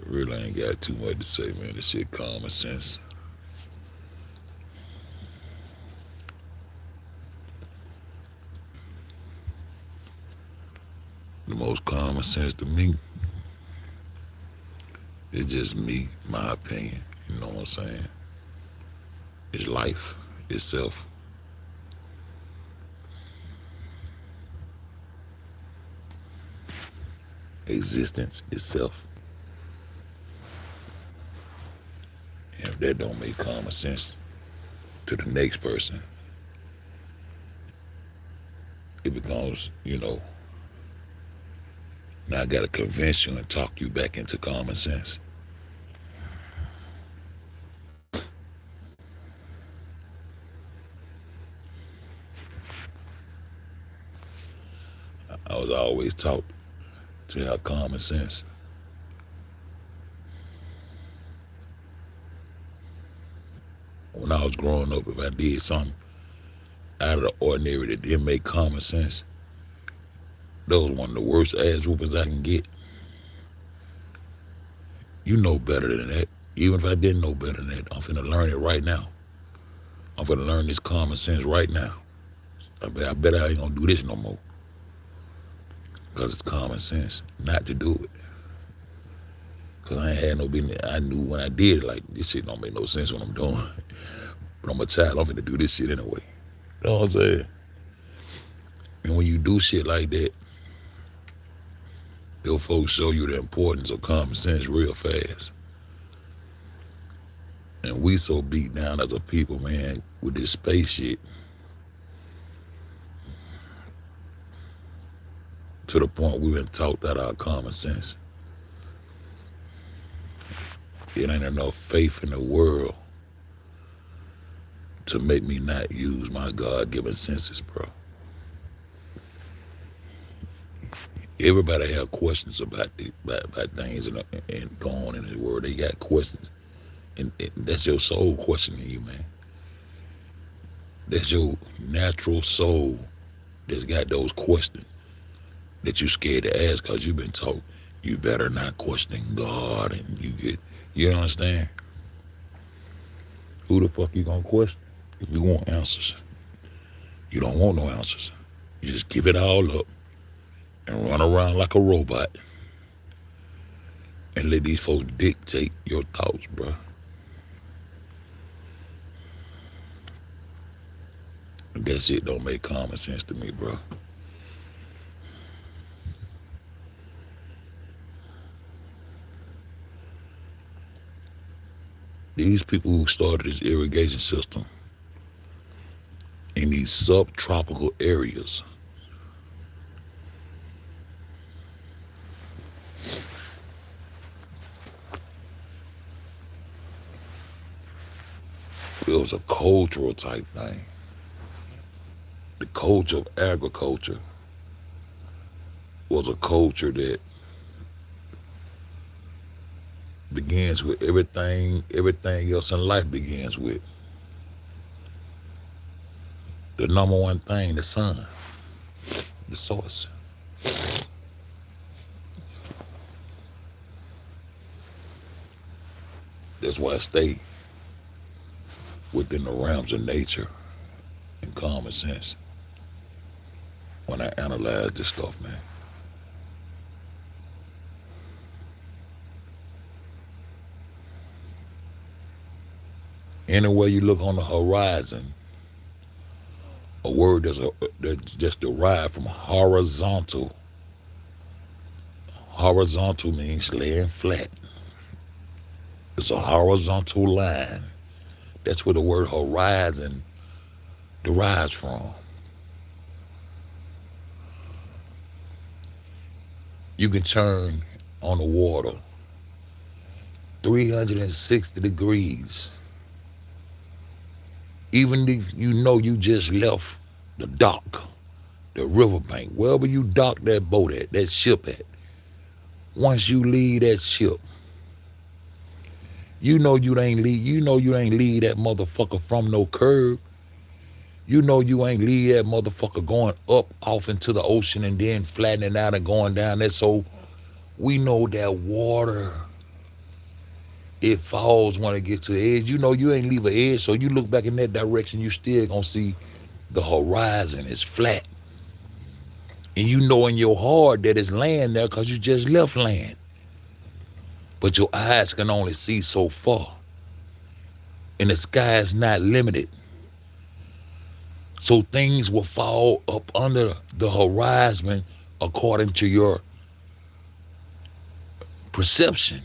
Really ain't got too much to say, man. This shit common sense. The most common sense to me is just me, my opinion. You know what I'm saying? It's life itself. Existence itself. And if that don't make common sense to the next person, it becomes, now I gotta convince you and talk you back into common sense. I was always taught to have common sense. When I was growing up, if I did something out of the ordinary that didn't make common sense, that was one of the worst ass whoopings I can get. You know better than that. Even if I didn't know better than that, I'm finna learn it right now. I'm finna learn this common sense right now. I bet I ain't gonna do this no more. Because it's common sense not to do it. Because I ain't had no business. I knew when I did it, like, this shit don't make no sense what I'm doing. But I'm a child, I'm finna do this shit anyway. You know what I'm saying? And when you do shit like that, those folks show you the importance of common sense real fast. And we so beat down as a people, man, with this space shit, to the point we've been taught that our common sense. It ain't enough faith in the world to make me not use my God-given senses, bro. Everybody have questions about things and going on in the world. They got questions, and that's your soul questioning you, man. That's your natural soul that's got those questions that you scared to ask because you've been taught you better not question God, and you understand? Who the fuck you gonna question if you want answers? You don't want no answers. You just give it all up and run around like a robot and let these folks dictate your thoughts, bro. That shit don't make common sense to me, bro. These people who started this irrigation system in these subtropical areas, it was a cultural type thing. The culture of agriculture was a culture that begins with everything else in life begins with the number one thing, the sun, the source. That's why I stay within the realms of nature and common sense when I analyze this stuff, man. Anywhere you look on the horizon, a word that's just derived from horizontal. Horizontal means laying flat. It's a horizontal line. That's where the word horizon derives from. You can turn on the water 360 degrees. Even if you know you just left the dock, the riverbank, wherever you dock that boat at, that ship at, once you leave that ship, you know you ain't leave that motherfucker from no curb. You know you ain't leave that motherfucker going up off into the ocean and then flattening out and going down there. So we know that water It falls when it gets to the edge. You know you ain't leave an edge, so you look back in that direction, you still gonna see the horizon is flat. And you know in your heart that it's land there because you just left land. But your eyes can only see so far. And the sky is not limited. So things will fall up under the horizon according to your perception,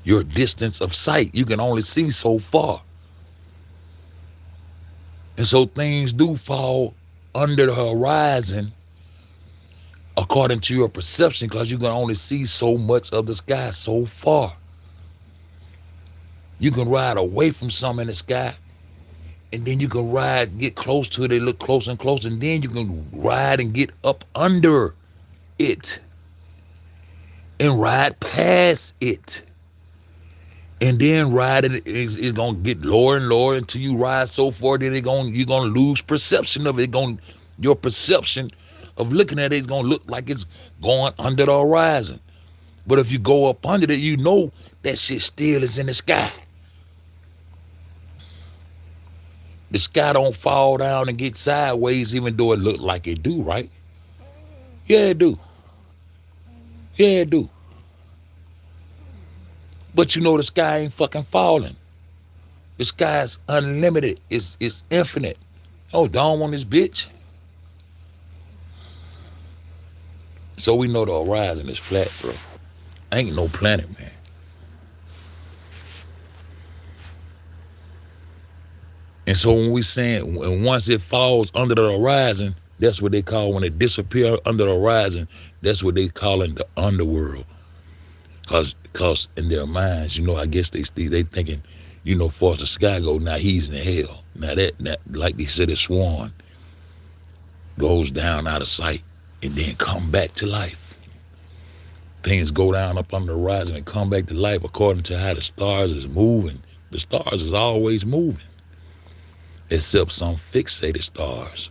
your distance of sight. You can only see so far. And so things do fall under the horizon according to your perception because you can only see so much of the sky so far. You can ride away from something in the sky, and then you can get close to it, they look close and close, and then you can ride and get up under it and ride past it. And then riding is gonna get lower and lower until you ride so far that you're gonna lose perception of it. Your perception of looking at it is gonna look like it's going under the horizon. But if you go up under it, you know that shit still is in the sky. The sky don't fall down and get sideways even though it look like it do, right? Yeah, it do. Yeah, it do. But you know the sky ain't fucking falling. The sky is unlimited. It's infinite. Oh, dawn on this bitch. So we know the horizon is flat, bro. Ain't no planet, man. And so when we saying, and once it falls under the horizon, that's what they call, when it disappears under the horizon, that's what they call in the underworld. Cause in their minds, you know, I guess they thinking, you know, far as the sky go, now he's in hell. Now that like they said, a swan goes down out of sight and then come back to life. Things go down up on the horizon and come back to life according to how the stars is moving. The stars is always moving, except some fixated stars.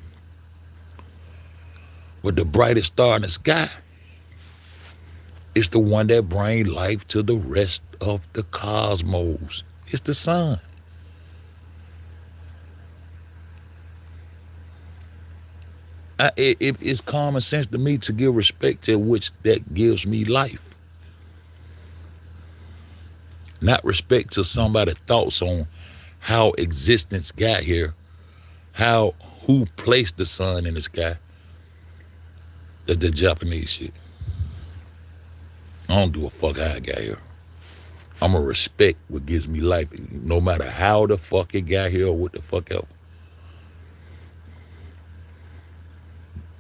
But the brightest star in the sky is the one that brings life to the rest of the cosmos. It's the sun. It's common sense to me to give respect to which that gives me life. Not respect to somebody's thoughts on how existence got here, who placed the sun in the sky. That's the Japanese shit. I don't give a fuck how I got here. I'm gonna respect what gives me life, no matter how the fuck it got here or what the fuck else.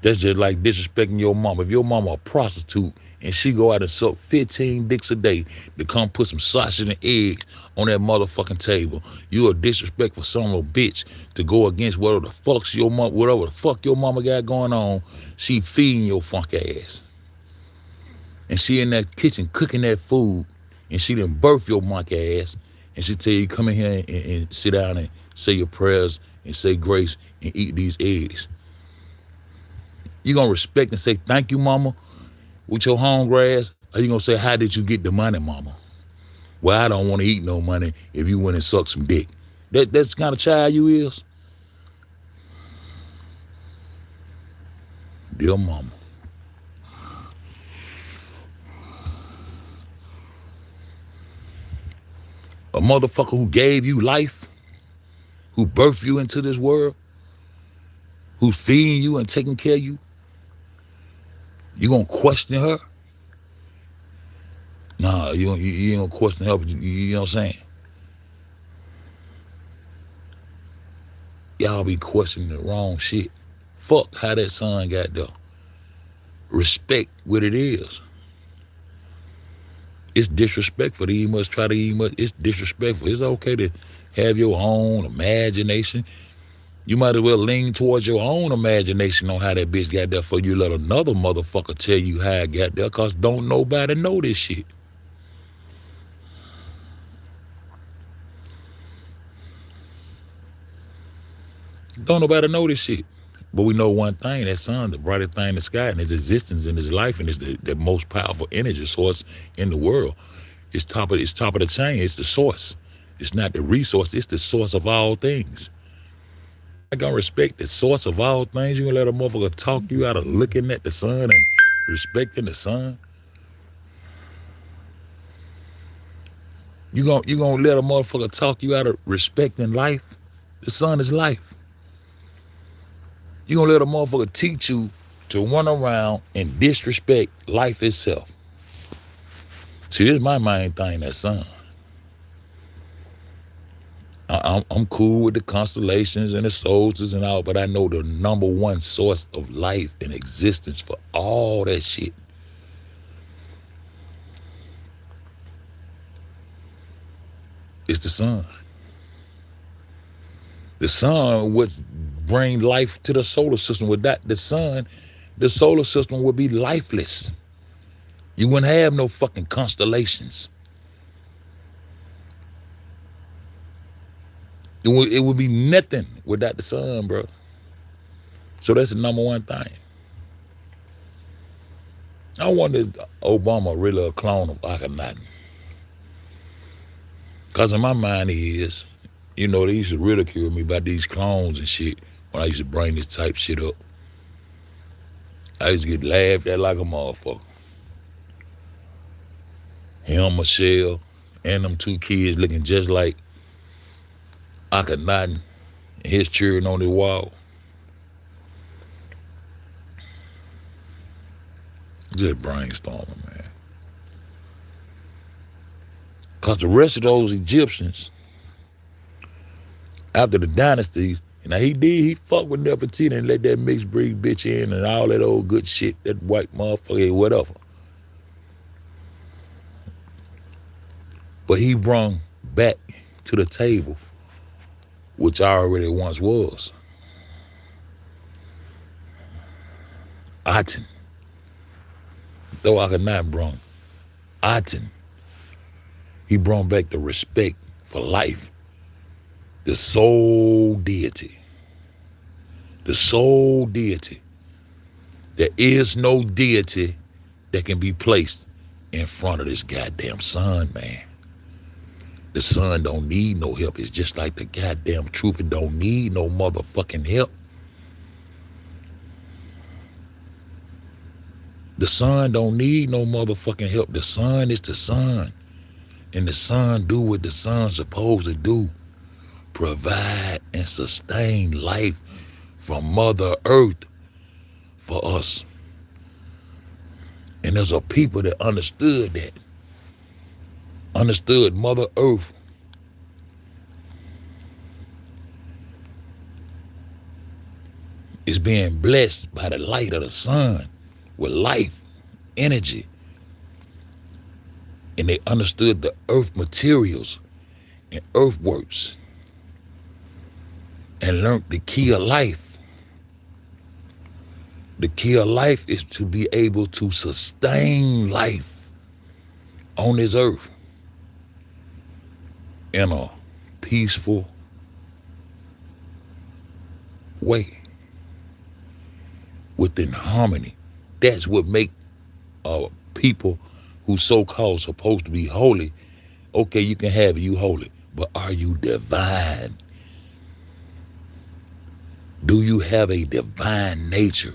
That's just like disrespecting your mama. If your mama a prostitute and she go out and suck 15 dicks a day to come put some sausage and eggs on that motherfucking table, you a disrespectful son of a bitch to go against whatever the fuck your mama got going on. She feeding your funk ass. And she in that kitchen cooking that food, and she done birth your monkey ass, and she tell you come in here and sit down and say your prayers and say grace and eat these eggs. You gonna respect and say thank you, mama, with your hungry ass? Or you gonna say, how did you get the money, mama? Well, I don't want to eat no money if you went and sucked some dick. That's the kind of child you is? Dear mama. A motherfucker who gave you life, who birthed you into this world, who's feeding you and taking care of you, you gonna question her? Nah, you ain't gonna question her, but you know what I'm saying? Y'all be questioning the wrong shit. Fuck how that son got there. Respect what it is. It's disrespectful. You must try to eat much. It's disrespectful. It's okay to have your own imagination. You might as well lean towards your own imagination on how that bitch got there before you let another motherfucker tell you how it got there, because don't nobody know this shit. Don't nobody know this shit. But we know one thing, that sun, the brightest thing in the sky, and his existence in his life, and is the most powerful energy source in the world. It's top of the chain. It's the source. It's not the resource. It's the source of all things. I gonna respect the source of all things. You gonna let a motherfucker talk you out of looking at the sun and respecting the sun? You gonna let a motherfucker talk you out of respecting life? The sun is life. You gonna let a motherfucker teach you to run around and disrespect life itself? See, this is my main thing, that sun. I'm cool with the constellations and the solstices and all, but I know the number one source of life and existence for all that shit is the sun. The sun would bring life to the solar system. Without the sun, the solar system would be lifeless. You wouldn't have no fucking constellations. It would be nothing without the sun, bro. So that's the number one thing. I wonder if Obama really a clone of Akhenaten. Because in my mind he is. You know, they used to ridicule me about these clones and shit when I used to bring this type shit up. I used to get laughed at like a motherfucker. Him, Michelle, and them two kids looking just like Akhenaten and his children on the wall. Just brainstorming, man. Because the rest of those Egyptians, after the dynasties, now he fucked with Nefertiti and let that mixed breed bitch in and all that old good shit, that white motherfucker, whatever. But he brung back to the table, which I already once was, Aten. Though I could not brung Aten, he brought back the respect for life, the sole deity. The sole deity. There is no deity that can be placed in front of this goddamn sun, man. The sun don't need no help. It's just like the goddamn truth. It don't need no motherfucking help. The sun don't need no motherfucking help. The sun is the sun. And the sun do what the sun's supposed to do. Provide and sustain life from Mother Earth for us. And there's a people that understood that. Understood Mother Earth is being blessed by the light of the sun with life, energy. And they understood the earth materials and earthworks and learned the key of life. The key of life is to be able to sustain life on this earth in a peaceful way, within harmony. That's what make people who so-called supposed to be holy. Okay, you can have it, you holy, but are you divine? Do you have a divine nature?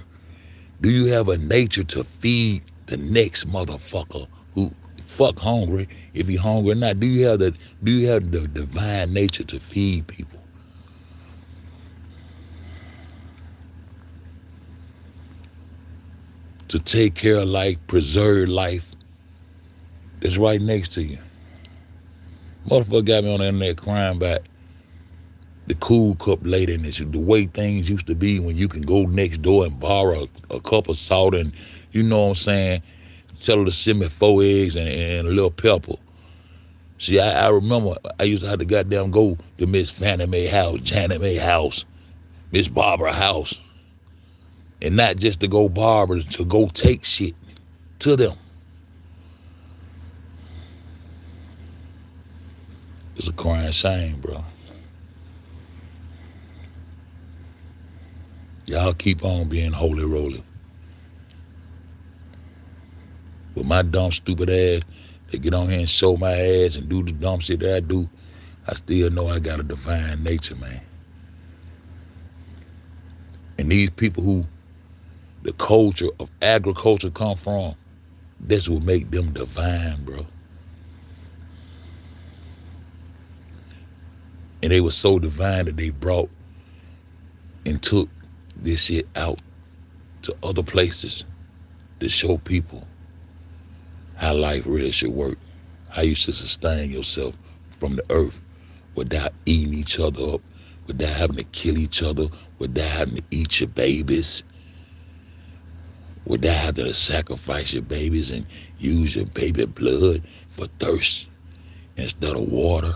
Do you have a nature to feed the next motherfucker who fuck hungry, if he hungry or not? Do you have the divine nature to feed people? To take care of life, preserve life that's right next to you. Motherfucker got me on the internet crying about the cool cup lady and the way things used to be when you can go next door and borrow a cup of salt and, you know what I'm saying, tell her to send me 4 eggs and a little pepper. See, I remember I used to have to goddamn go to Miss Fannie Mae house, Janet Mae house, Miss Barbara house. And not just to go barber, to go take shit to them. It's a crying shame, bro. Y'all keep on being holy roly. But my dumb, stupid ass They get on here and show my ass and do the dumb shit that I do. I still know I got a divine nature, man. And these people who the culture of agriculture come from, that's what make them divine, bro. And they were so divine that they brought and took this shit out to other places to show people how life really should work, how you should sustain yourself from the earth without eating each other up, without having to kill each other, without having to eat your babies, without having to sacrifice your babies and use your baby blood for thirst instead of water.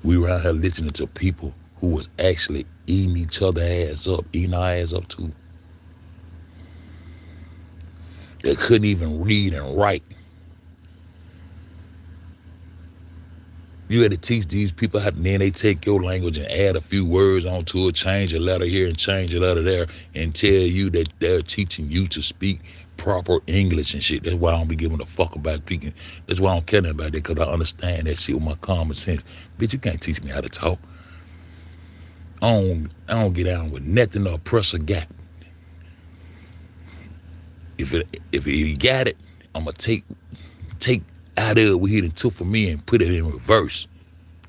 We were out here listening to people who was actually eating each other ass up, eating our ass up too. They couldn't even read and write. You had to teach these people how to, then they take your language and add a few words onto it, change a letter here and change a letter there, and tell you that they're teaching you to speak proper English and shit. That's why I don't be giving a fuck about speaking. That's why I don't care about that, because I understand that shit with my common sense. Bitch, you can't teach me how to talk. I don't get down with nothing or press a gap. If he got it, I'm gonna take out of what he done took from me and put it in reverse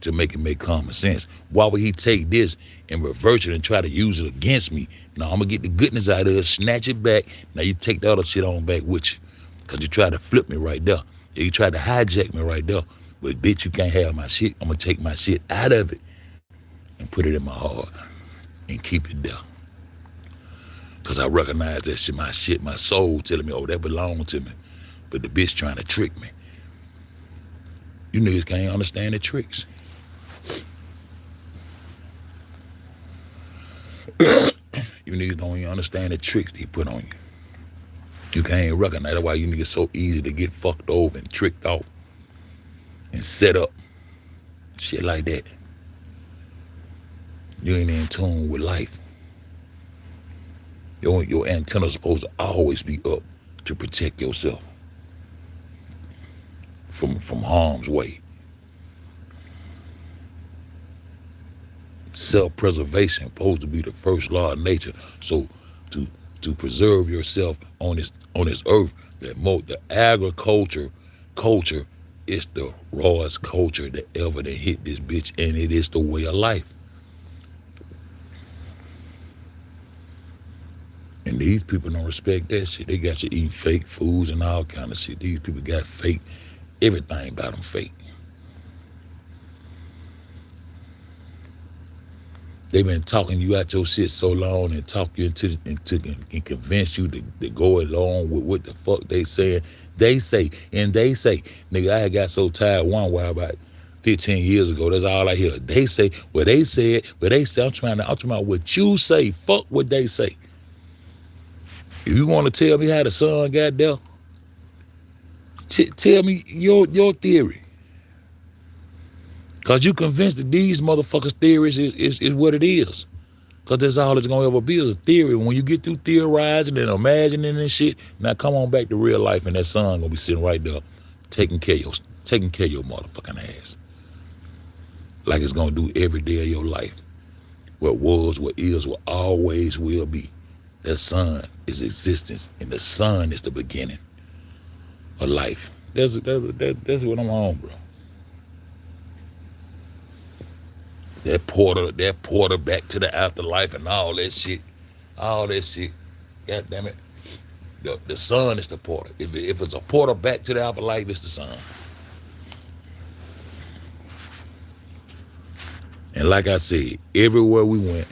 to make it make common sense. Why would he take this and reverse it and try to use it against me? No, I'm gonna get the goodness out of it, snatch it back. Now you take the other shit on back with you, because you tried to flip me right there. You tried to hijack me right there. But bitch, you can't have my shit. I'm gonna take my shit out of it and put it in my heart and keep it there. Because I recognize that shit, my soul telling me, oh, that belongs to me. But the bitch trying to trick me. You niggas can't understand the tricks. You niggas don't even understand the tricks they put on you. You can't recognize. That's why you niggas so easy to get fucked over and tricked off and set up. Shit like that. You ain't in tune with life. Your antenna's supposed to always be up to protect yourself from harm's way. Self-preservation supposed to be the first law of nature. So to preserve yourself on this earth, the agriculture culture is the rawest culture that ever to hit this bitch, and it is the way of life. And these people don't respect that shit. They got you eating fake foods and all kind of shit. These people got fake, everything about them fake. They've been talking you out your shit so long and talk you into and convince you to go along with what the fuck they saying. They say. Nigga, I had got so tired one while about 15 years ago. That's all I hear. They say, well, they said, but they say, I'm talking about what you say. Fuck what they say. If you want to tell me how the sun got there, tell me your theory. Because you convinced that these motherfuckers' theories is what it is. Because that's all it's going to ever be, is a theory. When you get through theorizing and imagining and shit, now come on back to real life, and that sun going to be sitting right there taking care of your motherfucking ass. Like it's going to do every day of your life. What was, what is, what always will be. That sun is existence, and the sun is the beginning of life. That's what I'm on, bro. That porter back to the afterlife and all that shit. God damn it. The sun is the porter. If it's a porter back to the afterlife, it's the sun. And like I said, everywhere we went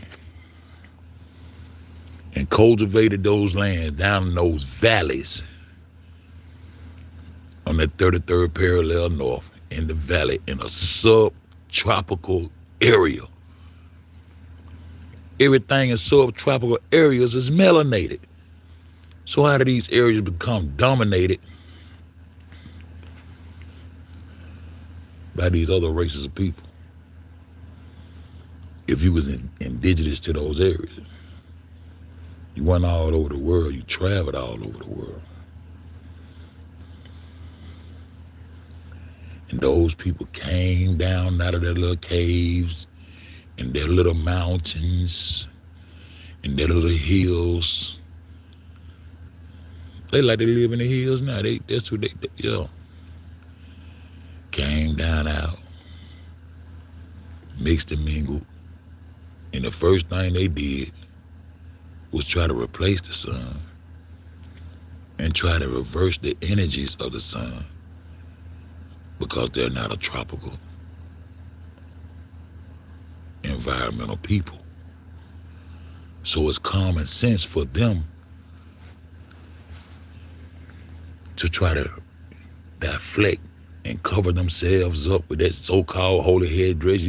and cultivated those lands down in those valleys on that 33rd parallel north in the valley in a subtropical area. Everything in subtropical areas is melanated. So how do these areas become dominated by these other races of people? If you was indigenous to those areas, You went all over the world. You traveled all over the world. And those people came down out of their little caves and their little mountains and their little hills. They like to live in the hills now. That's what they came down out, mixed and mingled. And the first thing they did was try to replace the sun and try to reverse the energies of the sun because they're not a tropical environmental people. So it's common sense for them to try to deflect and cover themselves up with that so-called holy headdress.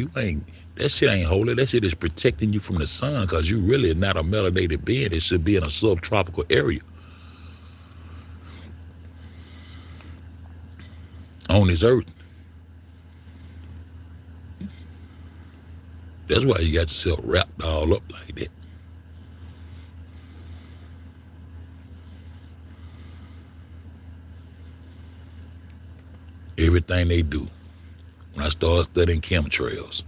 That shit ain't holy. That shit is protecting you from the sun because you really not a melanated being. It should be in a subtropical area on this earth. That's why you got yourself wrapped all up like that. Everything they do. When I started studying chemtrails,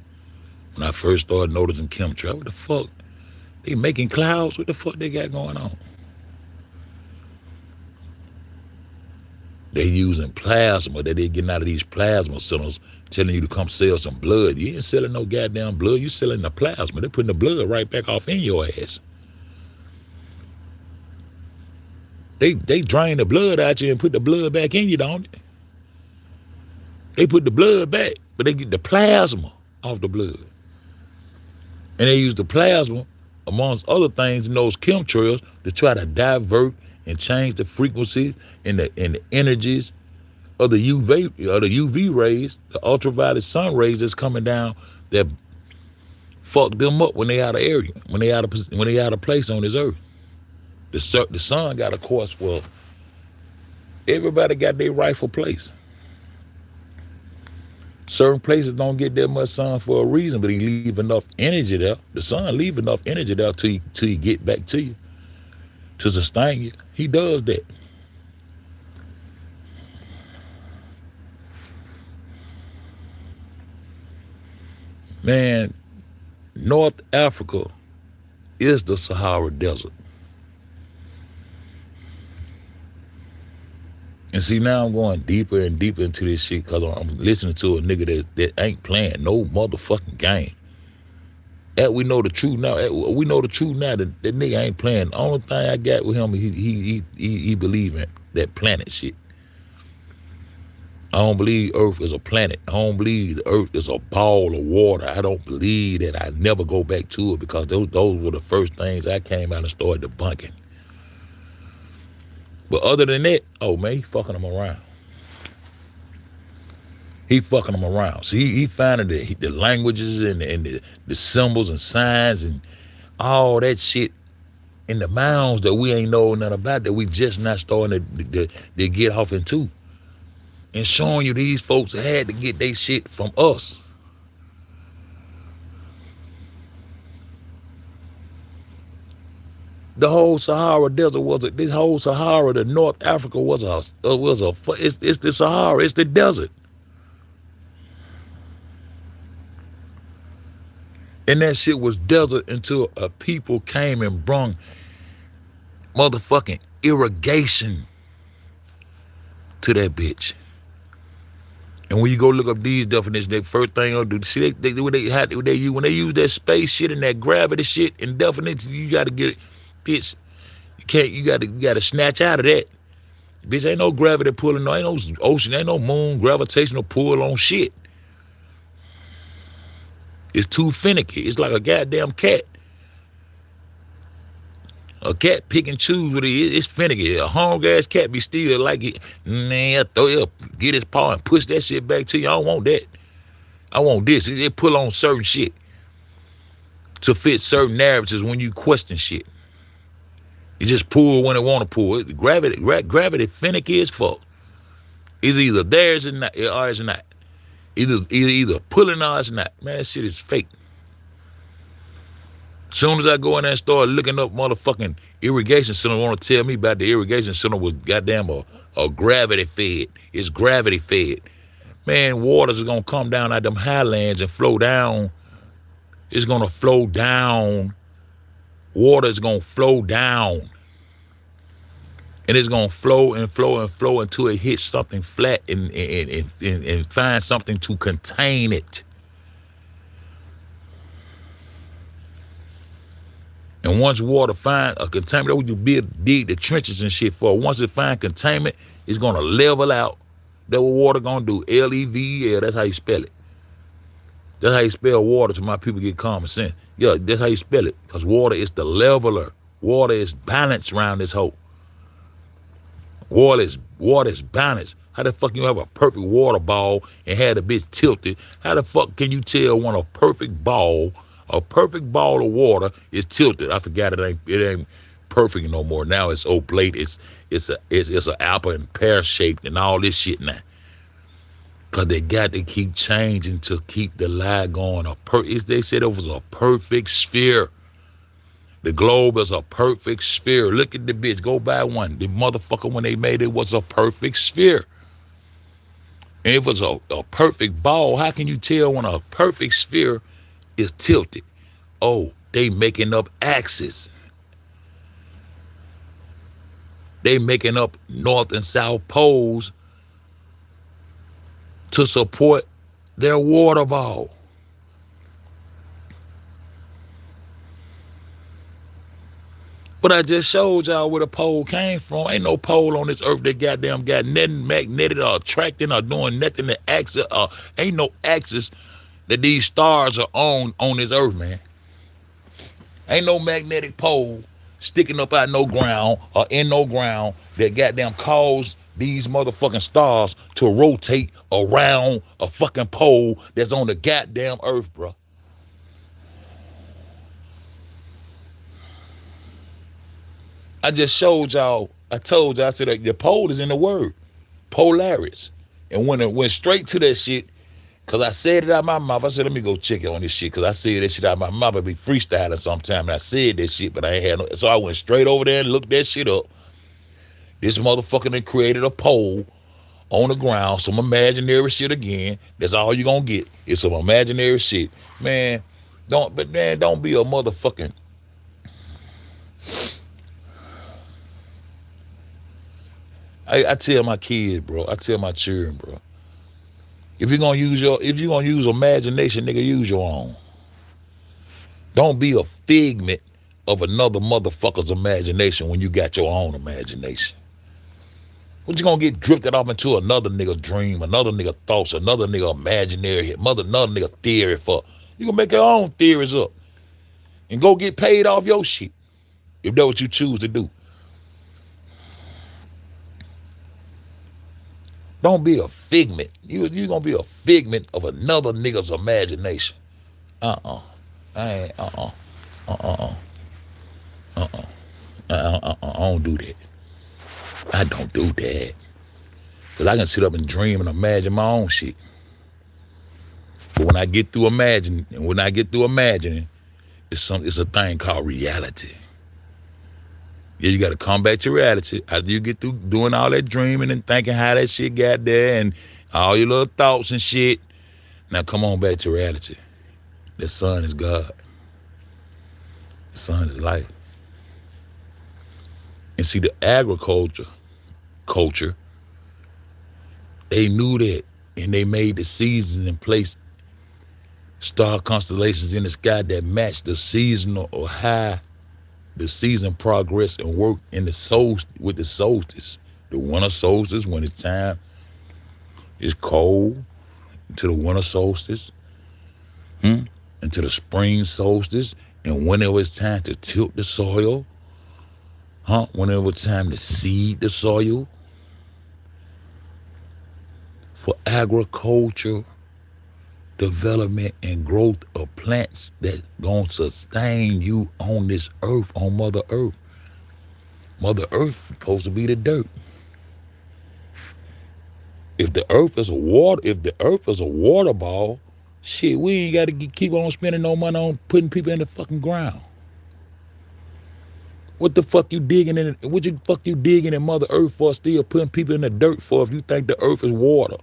when I first started noticing chemtrails, what the fuck? They making clouds? What the fuck they got going on? They using plasma that they getting out of these plasma centers, telling you to come sell some blood. You ain't selling no goddamn blood. You selling the plasma. They putting the blood right back off in your ass. They drain the blood out you and put the blood back in you, don't they? They put the blood back, but they get the plasma off the blood. And they use the plasma, amongst other things, in those chemtrails to try to divert and change the frequencies and the energies of the UV rays, the ultraviolet sun rays that's coming down that fuck them up when they out of area, when they out of place on this earth. The sun got a course. Well, everybody got their rightful place. Certain places don't get that much sun for a reason, but he leave enough energy there. The sun leave enough energy there till you get back to you, to sustain you. He does that. Man, North Africa is the Sahara Desert. And see, now I'm going deeper and deeper into this shit because I'm listening to a nigga that ain't playing no motherfucking game. We know the truth now. We know the truth now that nigga ain't playing. The only thing I got with him, he believe in that planet shit. I don't believe Earth is a planet. I don't believe the Earth is a ball of water. I don't believe that. I never go back to it because those were the first things I came out and started debunking. But other than that, oh man, he fucking them around. He fucking them around. See, he finding the languages and the symbols and signs and all that shit in the mounds that we ain't know nothing about, that we just not starting to get off into. And showing you these folks had to get their shit from us. The whole Sahara Desert this whole Sahara, the North Africa it's the Sahara, it's the desert. And that shit was desert until a people came and brung motherfucking irrigation to that bitch. And when you go look up these definitions, the first thing they'll do, see, when they use that space shit and that gravity shit and definitions, you gotta get it, bitch. You gotta snatch out of that. Bitch, ain't no gravity pulling, ain't no ocean, ain't no moon gravitational pull on shit. It's too finicky. It's like a goddamn cat. A cat pick and choose what it is. It's finicky. A hungry ass cat be still like it. Man, throw it up, get his paw and push that shit back to you. I don't want that. I want this. It pull on certain shit to fit certain narratives when you question shit. It just pull when it want to pull. Gravity finicky as fuck. It's either there or it's not. Either pulling or it's not. Man, that shit is fake. Soon as I go in there and start looking up motherfucking Irrigation center want to tell me about the irrigation center was goddamn a gravity fed. It's gravity fed. Man, waters is gonna come down out them highlands and flow down. It's gonna flow down. Water is gonna flow down. And it's gonna flow and flow and flow until it hits something flat and find something to contain it. And once water find a containment, that's what you dig the trenches and shit for. Once it find containment, it's gonna level out. That's what water gonna do. L-E-V-E-L, that's how you spell it. That's how you spell water, so my people get common sense. Yeah, that's how you spell it. Because water is the leveler. Water is balanced around this hole. Water is balanced. How the fuck you have a perfect water ball and have the bitch tilted? How the fuck can you tell when a perfect ball of water is tilted? I forgot it ain't perfect no more. Now it's oblate. It's an apple and pear shaped and all this shit now. Cause they got to keep changing to keep the lie going. They said it was a perfect sphere. The globe is a perfect sphere. Look at the bitch. Go buy one. The motherfucker, when they made it, was a perfect sphere. And it was a perfect ball. How can you tell when a perfect sphere is tilted? Oh, they making up axes. They making up north and south poles to support their water ball. But I just showed y'all where the pole came from. Ain't no pole on this earth that goddamn got nothing magnetic or attracting or doing nothing to axis. Ain't no axis that these stars are on this earth, man. Ain't no magnetic pole sticking up out no ground or in no ground that goddamn caused these motherfucking stars to rotate around a fucking pole that's on the goddamn earth, bro. I just showed y'all, I told y'all, I said that the pole is in the word, Polaris. And when it went straight to that shit, because I said it out of my mouth, I said, let me go check it on this shit, because I said that shit out of my mouth. I be freestyling sometime, and I said that shit, but I ain't had no, so I went straight over there and looked that shit up. This motherfucker that created a pole on the ground, some imaginary shit again. That's all you gonna get. It's some imaginary shit. Man, don't be a motherfucking... I tell my kids, bro. I tell my children, bro. If you're gonna use imagination, nigga, use your own. Don't be a figment of another motherfucker's imagination when you got your own imagination. What you gonna get drifted off into another nigga dream, another nigga thoughts, another nigga imaginary, another nigga theory for? You gonna make your own theories up and go get paid off your shit if that's what you choose to do. Don't be a figment. You gonna be a figment of another nigga's imagination. I don't do that. I don't do that. Cause I can sit up and dream and imagine my own shit. But when I get through imagining, it's a thing called reality. Yeah, you got to come back to reality after you get through doing all that dreaming and thinking how that shit got there and all your little thoughts and shit. Now come on back to reality. The sun is God. The sun is life. And see, the culture, they knew that, and they made the seasons and placed star constellations in the sky that matched the seasonal or high, the season progress and work in with the solstice. The winter solstice, when it's time, it's cold, into the winter solstice, into the spring solstice, and whenever it's time to tilt the soil, whenever it's time to seed the soil for agriculture, development and growth of plants that gonna sustain you on this earth, on Mother Earth. Mother Earth is supposed to be the dirt. If the earth is a water ball, shit, we ain't got to keep on spending no money on putting people in the fucking ground. What the fuck you digging in? What you fuck you digging in Mother Earth for? Still putting people in the dirt for? If you think the Earth is water,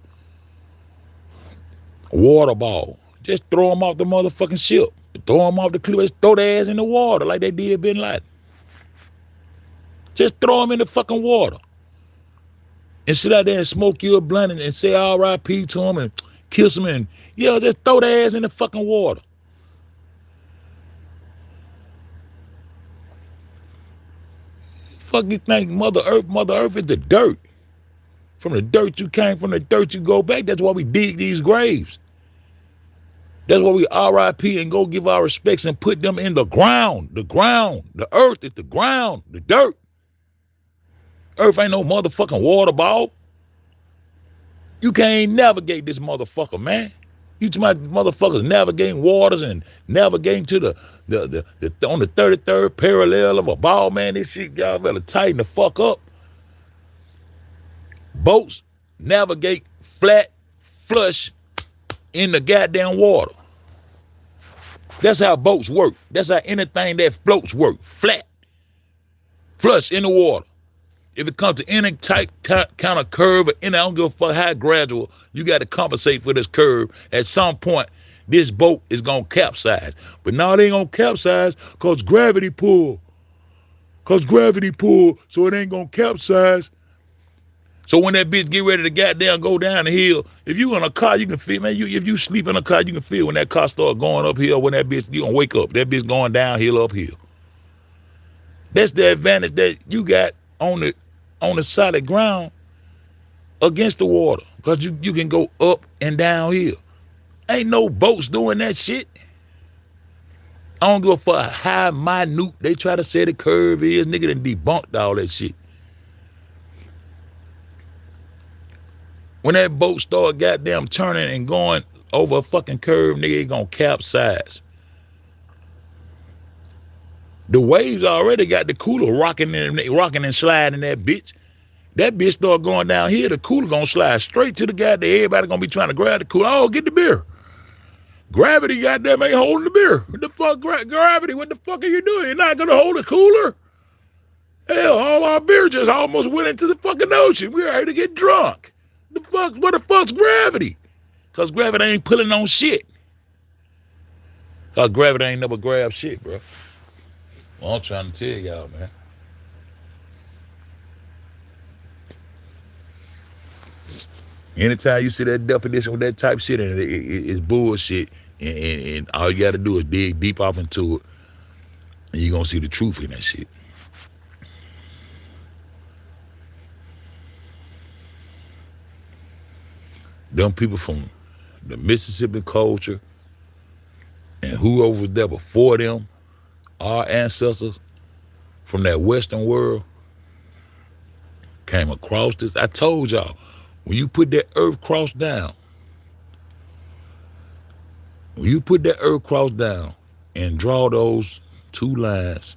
water ball, just throw them off the motherfucking ship. Throw them off the cliff. Just throw their ass in the water like they did Bin Laden. Just throw them in the fucking water. And sit out there and smoke you a blunt and say R.I.P. to them and kiss them and just throw their ass in the fucking water. Fuck you think Mother Earth is the dirt. From the dirt you came, from the dirt you go back. That's why we dig these graves. That's why we R.I.P. and go give our respects and put them in the ground. The ground. The earth is the ground. The dirt. Earth ain't no motherfucking water ball. You can't navigate this motherfucker, man. You motherfuckers navigating waters and navigating to the on the 33rd parallel of a ball, man. This shit, y'all better tighten the fuck up. Boats navigate flat, flush in the goddamn water. That's how boats work. That's how anything that floats work. Flat, flush in the water. If it comes to any type kind of curve or any, I don't give a fuck how gradual, you got to compensate for this curve. At some point, this boat is going to capsize. But now it ain't going to capsize because gravity pull. So it ain't going to capsize. So when that bitch get ready to goddamn go down the hill, if you in a car, you can feel, man, if you sleep in a car, you can feel when that car start going uphill, when that bitch, you going to wake up. That bitch going downhill uphill. That's the advantage that you got on the solid ground against the water, because you can go up and downhill. Ain't no boats doing that shit. I don't give a fuck how minute they try to say the curve is. Nigga done debunked all that shit. When that boat start goddamn turning and going over a fucking curve, nigga, it gonna capsize. The waves already got the cooler rocking and sliding that bitch. That bitch start going down here, the cooler gonna slide straight to the goddamn. Everybody gonna be trying to grab the cooler. Oh, get the beer. Gravity goddamn ain't holding the beer. What the fuck, gravity? What the fuck are you doing? You're not gonna hold the cooler? Hell, all our beer just almost went into the fucking ocean. We were ready to get drunk. What the fuck's gravity? Cause gravity ain't pulling on shit. Cause gravity ain't never grabbed shit, bro. Well, I'm trying to tell y'all, man. Anytime you see that definition with that type of shit, and it's bullshit, and all you got to do is dig deep off into it, and you're going to see the truth in that shit. Them people from the Mississippi culture and whoever was there before them, our ancestors from that Western world, came across this. I told y'all, when you put that earth cross down, and draw those two lines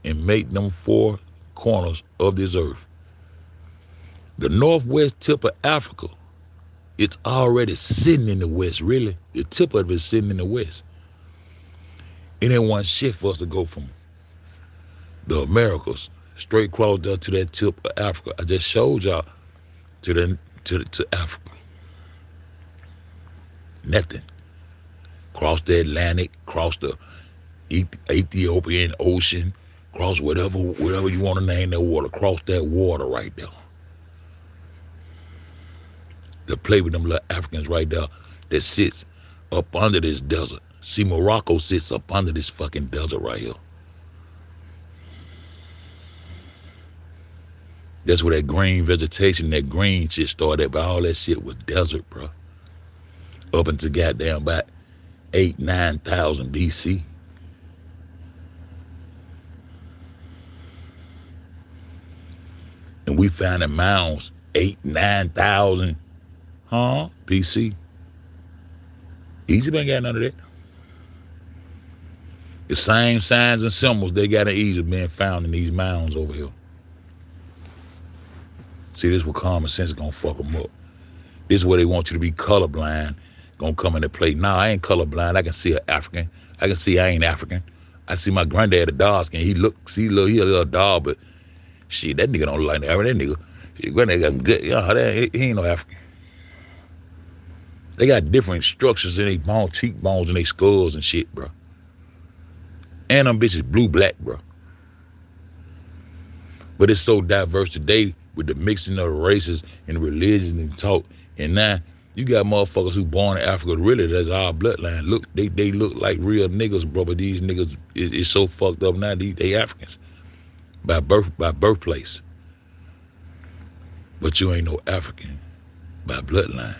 and make them four corners of this earth, the northwest tip of Africa, it's already sitting in the west, really. The tip of it is sitting in the west. It ain't one shit for us to go from the Americas straight across there to that tip of Africa. I just showed y'all to Africa. Nothing. Cross the Atlantic, cross the Ethiopian Ocean, cross whatever you want to name that water, cross that water right there. To play with them little Africans right there that sits up under this desert. See, Morocco sits up under this fucking desert right here. That's where that green vegetation, that green shit started, but all that shit was desert, bro. Up until goddamn about 9,000 BC. And we found in mounds 9,000 BC. Egypt ain't got none of that. The same signs and symbols they got in Egypt being found in these mounds over here. See, this is where common sense is gonna fuck them up. This is where they want you to be colorblind, gonna come into play. Nah, I ain't colorblind. I can see an African. I can see I ain't African. I see my granddad a dog skin. He a little dog, but shit, that nigga don't look like that. That nigga, his granddad got him good. You know, he ain't no African. They got different structures in their cheekbones and their skulls and shit, bro. And them bitches blue black, bro. But it's so diverse today with the mixing of the races and religion and talk. And now you got motherfuckers who born in Africa, really, that's our bloodline. Look, they look like real niggas, bro. But these niggas is so fucked up now. They Africans by birthplace. But you ain't no African by bloodline.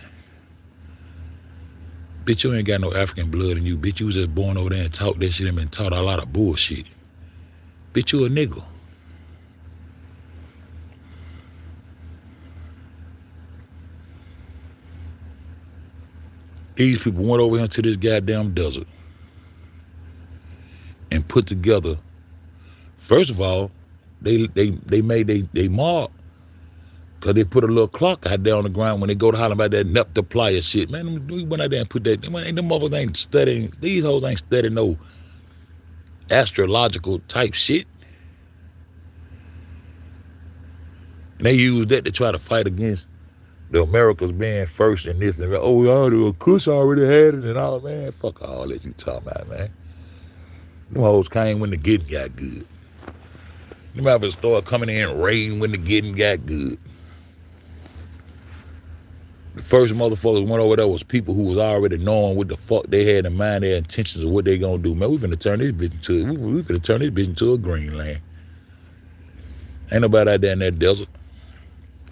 Bitch, you ain't got no African blood in you. Bitch, you was just born over there and taught that shit and been taught a lot of bullshit. Bitch, you a nigga. These people went over into this goddamn desert and put together, first of all, they made they mark, because they put a little clock out there on the ground when they go to holler about that neptoplier shit. Man, we went out there and put that, them motherfuckers ain't studying, these hoes ain't studying no astrological type shit. And they use that to try to fight against the Americans being first in this and that. Oh, y'all, Kush already had it and all, man. Fuck all that you talking about, man. Them hoes came when the getting got good. Them motherfuckers started coming in raiding when the getting got good. The first motherfuckers went over there was people who was already knowing what the fuck they had in mind, their intentions of what they gonna do. Man, we finna turn this bitch into a green land. Ain't nobody out there in that desert.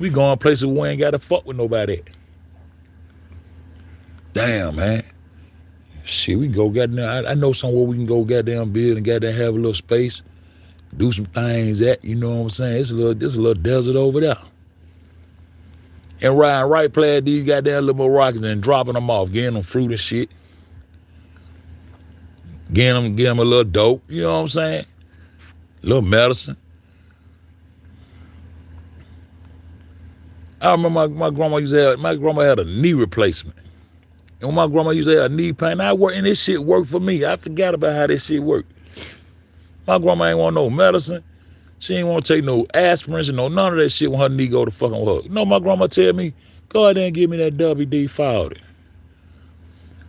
We going places where we ain't gotta fuck with nobody. Damn, man. Shit, we can go goddamn. I know somewhere we can go goddamn build and goddamn have a little space, do some things at. You know what I'm saying? It's a little desert over there. And riding right past these goddamn little more rockets and dropping them off, getting them fruit and shit. Getting them a little dope, you know what I'm saying? A little medicine. I remember my grandma had a knee replacement. And when my grandma used to have a knee pain, and this shit worked for me. I forgot about how this shit worked. My grandma ain't want no medicine. She ain't want to take no aspirins and none of that shit when her knee go to fucking with her. You know, my grandma tell me, go ahead and give me that WD-40.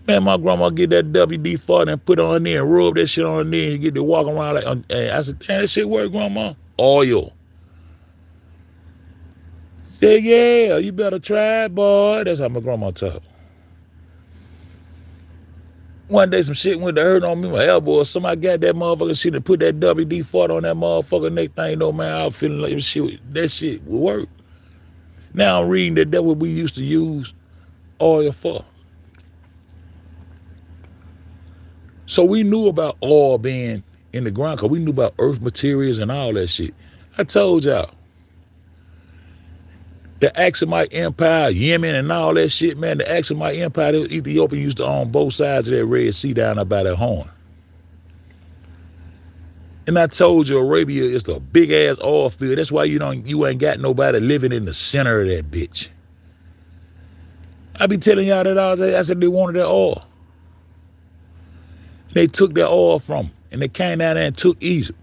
Man, my grandma get that WD-40 and put it on her knee and rub that shit on her knee and get to walk around like, and I said, damn, that shit work, grandma? Oil. Said, yeah, you better try it, boy. That's how my grandma talk. One day some shit went to hurt on me, my elbow, or somebody got that motherfucker shit and put that WD-40 on that motherfucker. Next thing you know, man, I was feeling like that shit would work. Now I'm reading that that's what we used to use oil for. So we knew about oil being in the ground because we knew about earth materials and all that shit. I told y'all. The Axumite Empire, Yemen and all that shit, man, the Axumite Empire, Ethiopia used to own both sides of that Red Sea down there by that Horn. And I told you Arabia is the big ass oil field. That's why you ain't got nobody living in the center of that bitch. I be telling y'all that all day. I said they wanted that oil. They took that oil from them, and they came down there and took Egypt.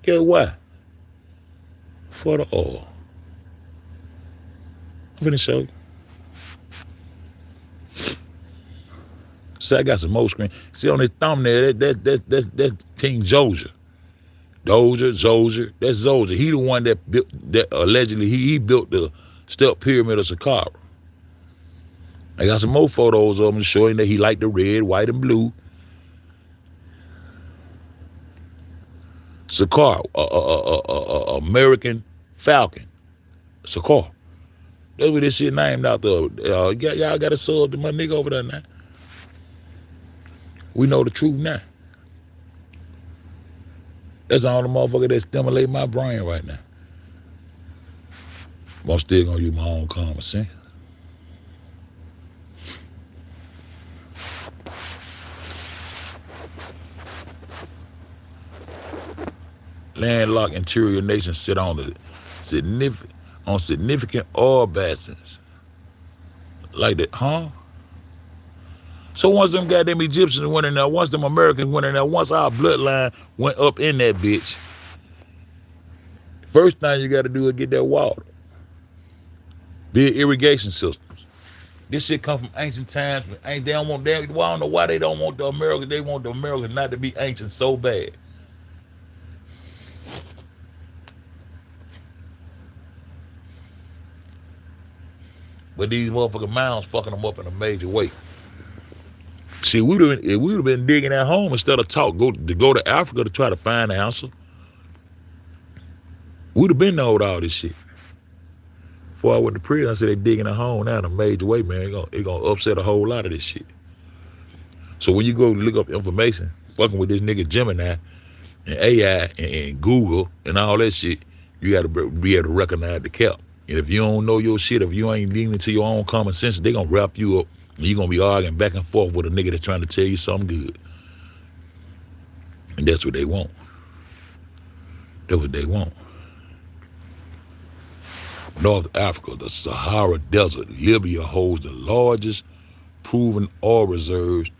Guess why? For the oil. I'm finna show you. See, I got some more screen. See on this thumbnail, that's King Zoja. Zoja. That's Zoja. He the one that built that allegedly he built the step pyramid of Saqqara. I got some more photos of him showing that he liked the red, white, and blue. Saqqara, American Falcon. Saqqara. That's what this shit named out there. Y'all got to sub to my nigga over there now. We know the truth now. That's the only motherfucker that stimulate my brain right now. But I'm still gonna use my own common sense. Landlocked interior nations sit on the significant oil basins. Like that, huh? So once them goddamn Egyptians went in there, once them Americans went in there, once our bloodline went up in that bitch, first thing you got to do is get that water. Build irrigation systems. This shit come from ancient times. They don't want that. Well, I don't know why they don't want the Americans. They want the Americans not to be ancient so bad. But these motherfucking mounds fucking them up in a major way. See, if we'd have been digging at home instead of go to Africa to try to find the answer. We'd have been told all this shit. Before I went to prison, I said they digging at home now in a major way, man. It gonna upset a whole lot of this shit. So when you go look up information, fucking with this nigga Gemini and AI and Google and all that shit, you gotta be able to recognize the cap. And if you don't know your shit, if you ain't leaning to your own common sense, they gonna wrap you up and you gonna be arguing back and forth with a nigga that's trying to tell you something good. And that's what they want. That's what they want. North Africa, the Sahara Desert, Libya holds the largest proven oil reserves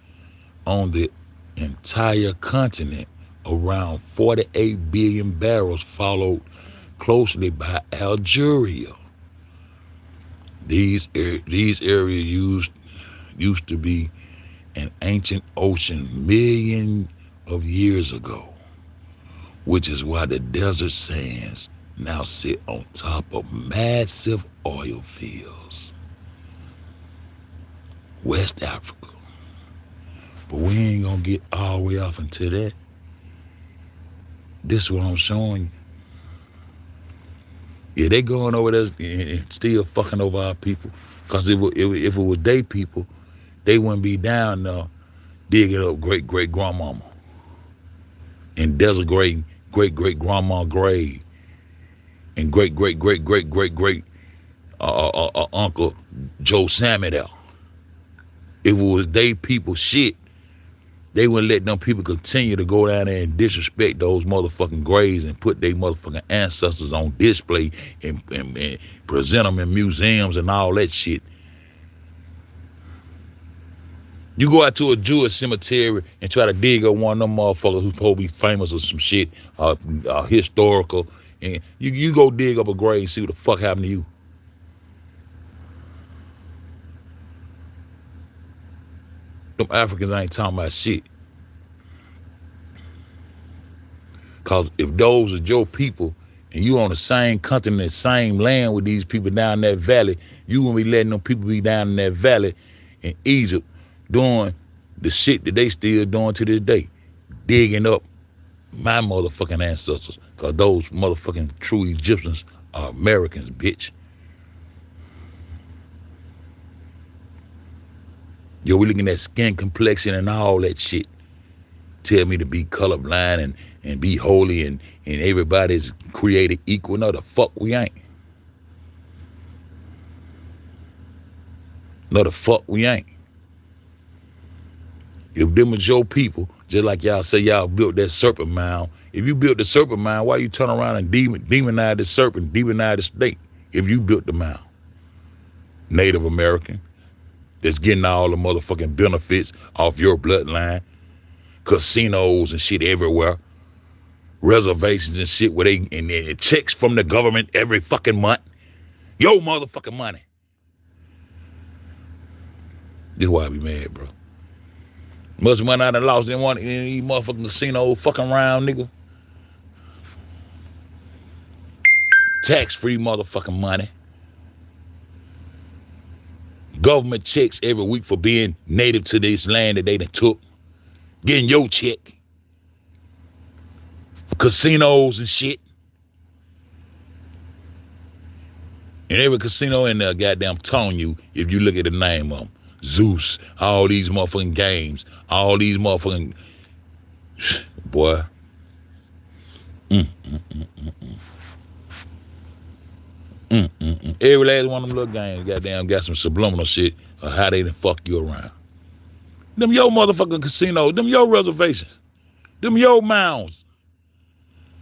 on the entire continent, around 48 billion barrels, followed closely by Algeria. These areas used to be an ancient ocean millions of years ago, which is why the desert sands now sit on top of massive oil fields. West Africa. But we ain't gonna get all the way off into that. This is what I'm showing you. Yeah, they going over there and still fucking over our people. Because if it was they people, they wouldn't be down there digging up great-great-grandmama and desecrating great-great-grandma grave and great-great-great-great-great-great Uncle Joe Samuel. If it was they people shit, they wouldn't let them people continue to go down there and disrespect those motherfucking graves and put their motherfucking ancestors on display and present them in museums and all that shit. You go out to a Jewish cemetery and try to dig up one of them motherfuckers who's supposed to be famous or some shit, historical, and you go dig up a grave and see what the fuck happened to you. Them Africans ain't talking about shit. Cause if those are your people and you on the same continent, the same land with these people down that valley, you gonna be letting them people be down in that valley in Egypt doing the shit that they still doing to this day. Digging up my motherfucking ancestors. Cause those motherfucking true Egyptians are Americans, bitch. Yo, we looking at skin complexion and all that shit. Tell me to be colorblind and be holy and everybody's created equal. No, the fuck we ain't. No, the fuck we ain't. If them was your people, just like y'all say y'all built that serpent mound, if you built the serpent mound, why you turn around and demonize the serpent, demonize the snake if you built the mound? Native American that's getting all the motherfucking benefits off your bloodline. Casinos and shit everywhere. Reservations and shit where they and checks from the government every fucking month. Yo motherfucking money. This is why I be mad, bro. Much money I done lost in one in these motherfucking casino fucking round, nigga. Tax-free motherfucking money. Government checks every week for being native to this land that they done took. Getting your check. Casinos and shit. And every casino in there, goddamn, telling you, if you look at the name of them, Zeus, all these motherfucking games, all these motherfucking, boy. Every last one of them little games, goddamn, got some subliminal shit of how they done fuck you around. Them your motherfucking casinos, them your reservations, them your mounds.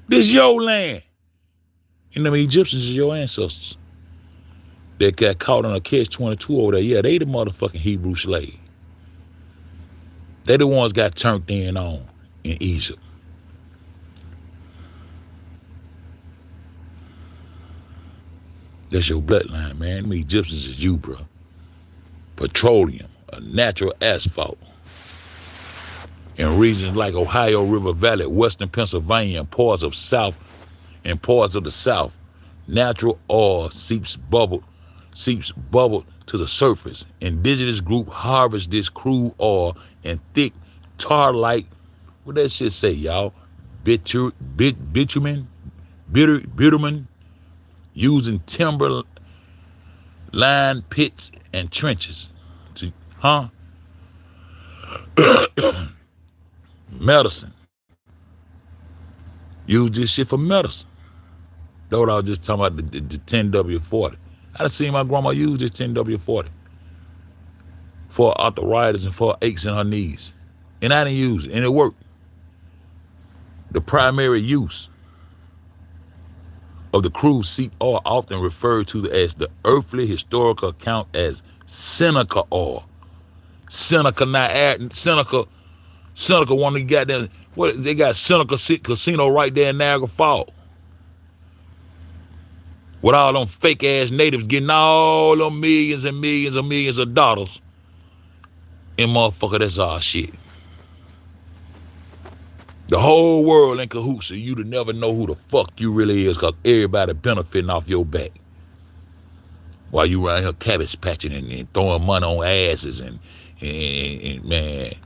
This your land. And them Egyptians is your ancestors. They got caught on a catch-22 over there. Yeah, they the motherfucking Hebrew slave. They the ones got turned in Egypt. That's your bloodline, man. Them Egyptians is you, bro. Petroleum, a natural asphalt. In regions like Ohio River Valley, western Pennsylvania, and parts of the South, natural oil seeps bubbled to the surface. Indigenous group harvest this crude oil in thick tar-like, what that shit say, y'all? Bitumen, using timber line pits and trenches. Medicine. Use this shit for medicine. That's what I was just talking about, the 10W40. I done seen my grandma use this 10W40 for arthritis and for aches in her knees. And I didn't use it, and it worked. The primary use of the crude seed oil, often referred to as the earthly historical account as Seneca oil. Seneca one of the goddamn, what they got, Seneca Casino right there in Niagara Falls. With all them fake ass natives getting all them millions and millions and millions of dollars. And motherfucker, that's our shit. The whole world in cahoots, so you to never know who the fuck you really is, cause everybody benefiting off your back. While you around here cabbage patching and throwing money on asses and man,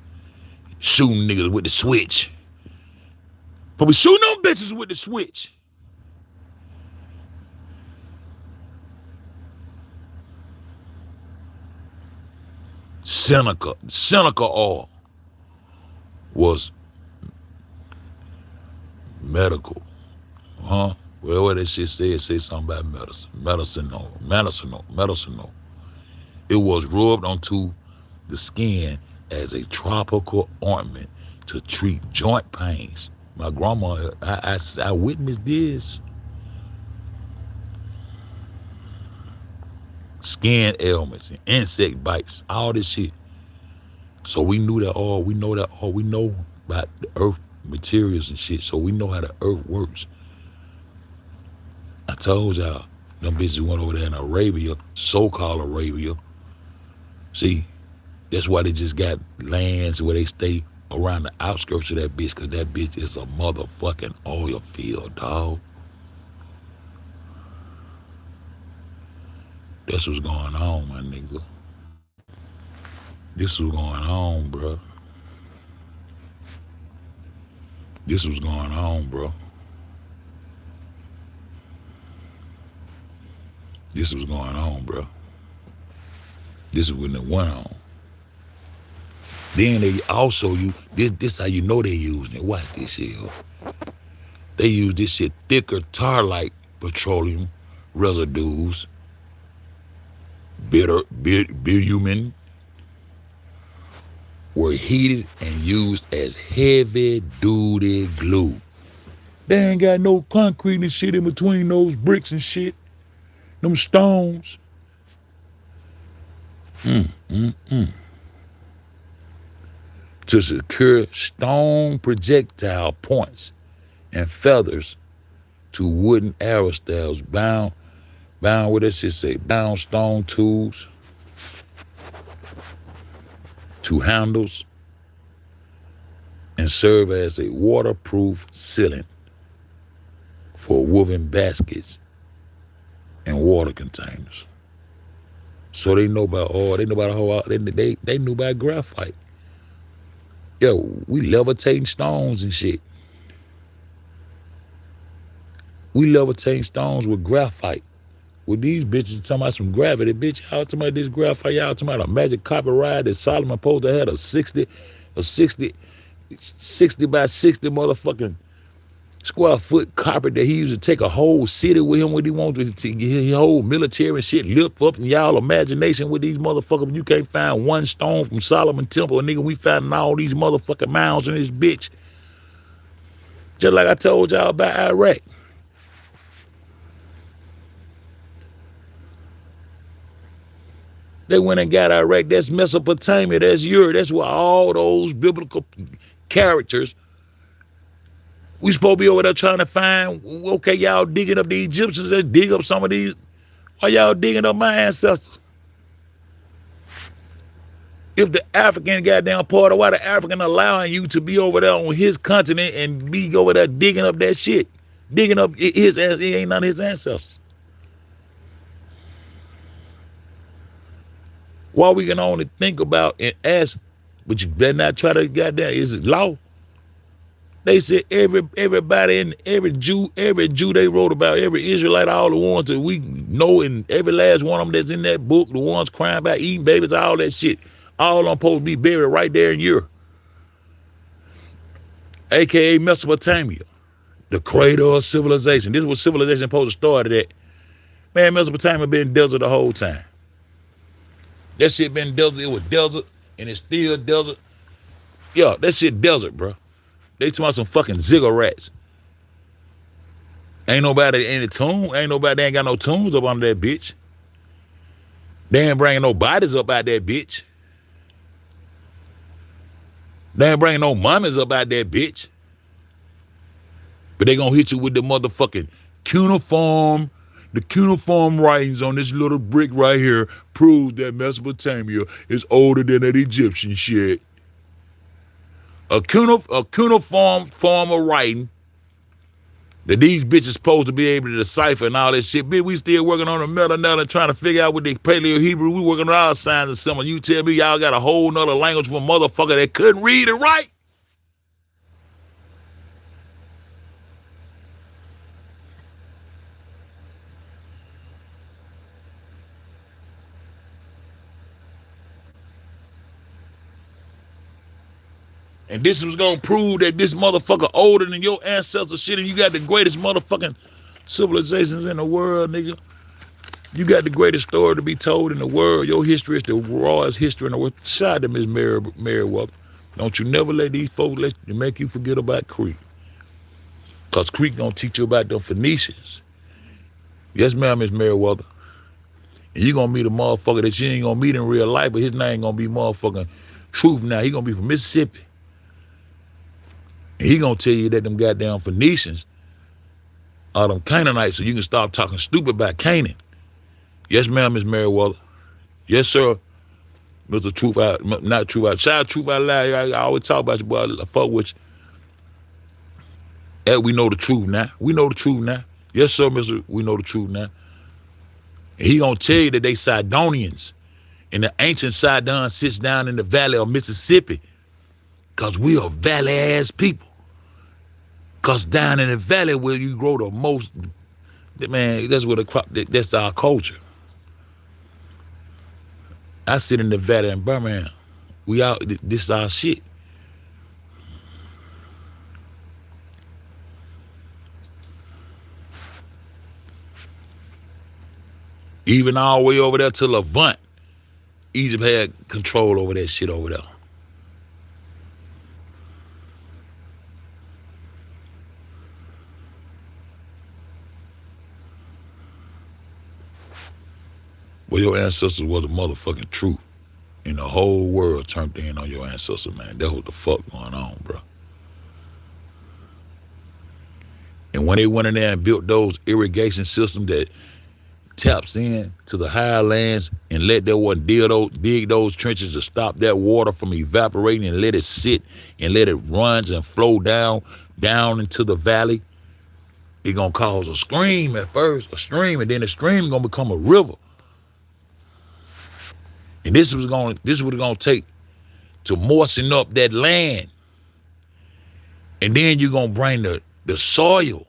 shooting niggas with the switch. But we shooting them bitches with the switch. Seneca oil was medical, huh? Well, what that shit say something about medicinal. It was rubbed onto the skin as a tropical ointment to treat joint pains. My grandma, I witnessed this. Skin ailments and insect bites, all this shit. So we knew that all, we know about the earth materials and shit, so we know how the earth works. I told y'all, them bitches went over there in Arabia, so-called Arabia. See, that's why they just got lands where they stay around the outskirts of that bitch, because that bitch is a motherfucking oil field, dog. That's what's going on, my nigga. This was going on, bro. This was going on, bro. This was going on, bro. This is when it went on. Then they also use, this how you know they using it. Watch this shit. They use this shit, thicker tar-like petroleum residues, bitumen, were heated and used as heavy-duty glue. They ain't got no concrete and shit in between those bricks and shit. Them stones. To secure stone projectile points and feathers to wooden arrow styles bound, what does it say? Bound stone tools to handles and serve as a waterproof sealant for woven baskets and water containers. So they know about oil, they know about the whole, they knew about graphite. Yo, we levitating stones and shit. We levitating stones with graphite. With these bitches talking about some gravity, bitch, y'all talking about this graphite, y'all talking about a magic carpet ride that Solomon supposed to have a 60 by 60 motherfucking square foot carpet that he used to take a whole city with him when he wanted to get his whole military and shit lift up in y'all imagination with these motherfuckers. You can't find one stone from Solomon Temple, nigga. We finding all these motherfucking mounds in this bitch. Just like I told y'all about Iraq. They went and got Iraq. That's Mesopotamia. That's Europe. That's where all those biblical characters. We supposed to be over there trying to find, okay, y'all digging up the Egyptians. Let's dig up some of these. Why y'all digging up my ancestors? If the African goddamn part of why the African allowing you to be over there on his continent and be over there digging up that shit, digging up his ass, it ain't none of his ancestors. Why we can only think about and ask, but you better not try to goddamn, is it law? They said everybody in every Jew they wrote about, every Israelite, all the ones that we know, and every last one of them that's in that book, the ones crying about eating babies, all that shit, all of them supposed to be buried right there in Europe, aka Mesopotamia, the cradle of civilization. This is what civilization supposed to start at. Man, Mesopotamia been desert the whole time. That shit been desert. It was desert, and it's still desert. Yeah, that shit desert, bro. They talking about some fucking ziggurats. Ain't nobody in the tomb. They ain't got no tombs up under that bitch. They ain't bringing no bodies up out that bitch. They ain't bringing no mummies up out that bitch. But they gonna hit you with the motherfucking cuneiform. The cuneiform writings on this little brick right here proves that Mesopotamia is older than that Egyptian shit. A cuneiform form of writing that these bitches supposed to be able to decipher and all that shit. Bitch, we still working on the meta trying to figure out what the Paleo Hebrew. We working on our signs and symbols. You tell me y'all got a whole nother language for a motherfucker that couldn't read and write? And this was gonna prove that this motherfucker older than your ancestors shit, and you got the greatest motherfucking civilizations in the world, nigga. You got the greatest story to be told in the world. Your history is the rawest history in the world. Shout out to Miss Meriwether. Don't you never let these folks make you forget about Creek. Cause Creek gonna teach you about the Phoenicians. Yes, ma'am, Miss Meriwether. And you gonna meet a motherfucker that you ain't gonna meet in real life, but his name gonna be motherfucking Truth now. He gonna be from Mississippi. And he gonna tell you that them goddamn Phoenicians are them Canaanites, so you can stop talking stupid about Canaan. Yes, ma'am, Miss Meriwether. Yes, sir, Mr. Truth Out, not Truth Out. Shout out Truth Out Loud. I always talk about you, boy. I fuck with you. We know the truth now. We know the truth now. Yes, sir, Mr. We know the truth now. And he gonna tell you that they Sidonians. And the ancient Sidon sits down in the valley of Mississippi. Cause we are valley ass people. Cause down in the valley where you grow the most, man, that's where the crop, that's our culture. I sit in the valley in Birmingham. We out, this is our shit. Even all the way over there to Levant, Egypt had control over that shit over there. Well, your ancestors was the motherfucking truth. And the whole world turned in on your ancestors, man. That's what the fuck going on, bro. And when they went in there and built those irrigation systems that taps in to the higher lands and let that one dig those trenches to stop that water from evaporating and let it sit and let it run and flow down into the valley, it gonna cause a stream at first, a stream, and then the stream gonna become a river. And this is what it's gonna take to moisten up that land. And then you're gonna bring the soil.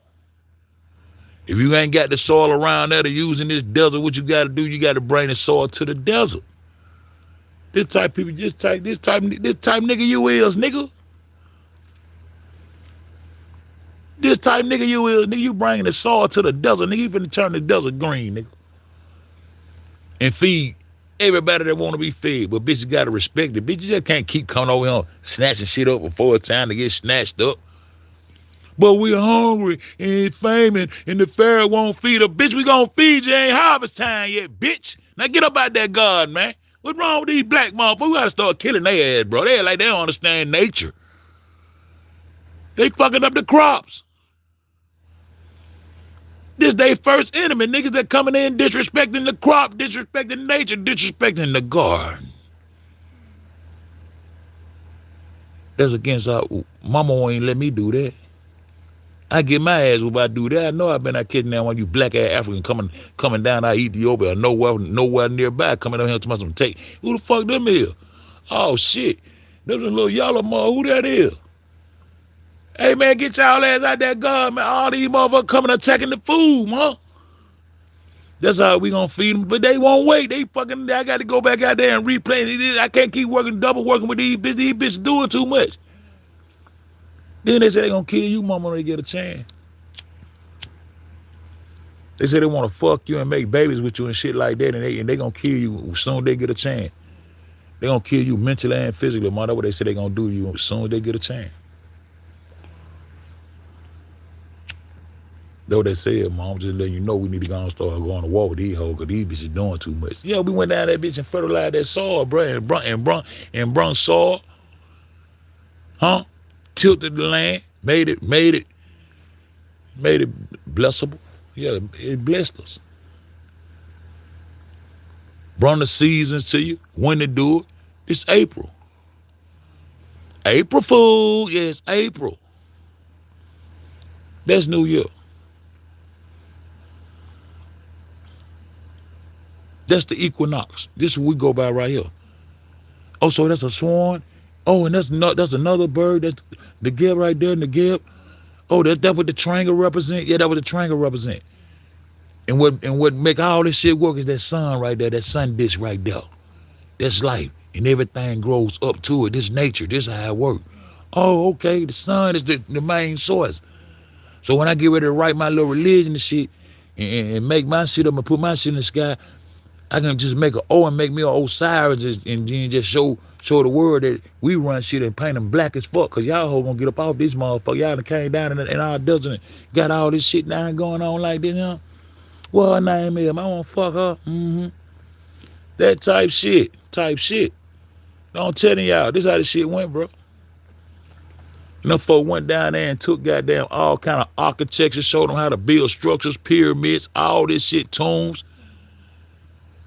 If you ain't got the soil around there to use in this desert, what you gotta do, you gotta bring the soil to the desert. This type people, this type nigga you is, nigga. This type nigga you is, nigga, you bringing the soil to the desert, nigga, you finna turn the desert green, nigga. And feed everybody that want to be fed, but bitches got to respect it. Bitch, you just can't keep coming over here snatching shit up before it's time to get snatched up. But we're hungry and famine, and the Pharaoh won't feed us. Bitch, we gonna feed you. Ain't harvest time yet, bitch. Now get up out that garden, man. What's wrong with these black motherfuckers? We gotta start killing their ass, bro. They like they don't understand nature. They fucking up the crops. This they first enemy, niggas that coming in disrespecting the crop, disrespecting nature, disrespecting the garden. That's against our mama won't even let me do that. I get my ass if I do that. I know I've been out kidding now when you black ass African coming down out of Ethiopia or nowhere nearby coming down here to some take. Who the fuck them is? Oh shit. There's a little yellow mother. Who that is? Hey man, get y'all ass out that gun, man. All these motherfuckers coming attacking the food, man. That's how we gonna feed them. But they won't wait. They fucking, I got to go back out there and replay. I can't keep double working with these bitches. These bitches doing too much. Then they say they gonna kill you, mama, when they get a chance. They say they want to fuck you and make babies with you and shit like that, and they gonna kill you as soon as they get a chance. They gonna kill you mentally and physically, mother. That's what they say they gonna do to you as soon as they get a chance. That's what they said, mom. Just letting you know we need to go and start going to war with these hoes, because these bitches doing too much. Yeah, we went down that bitch and fertilized that soil, bro, and brung soil, huh? Tilted the land, made it blessable. Yeah, it blessed us. Brought the seasons to you. When to do it? It's April. April Fool. Yes, April. That's New Year. That's the equinox. This is what we go by right here. Oh, so that's a swan. Oh, and that's another bird. That's the gib right there, and the gib. Oh, that's what the triangle represent. Yeah, that what the triangle represent. And what make all this shit work is that sun right there, that sun dish right there. That's life, and everything grows up to it. This nature. This is how it works. Oh, okay. The sun is the main source. So when I get ready to write my little religion and shit, and make my shit up and put my shit in the sky, I can just make an O and make me an Osiris and then just show the world that we run shit and paint them black as fuck. Cause y'all gonna get up off this motherfucker. Y'all done came down in our dozen and got all this shit down going on like this, huh? What her name is? I wanna fuck her. That type shit. Don't tell y'all. This how this shit went, bro. You know, folk went down there and took goddamn all kind of architecture, showed them how to build structures, pyramids, all this shit, tombs.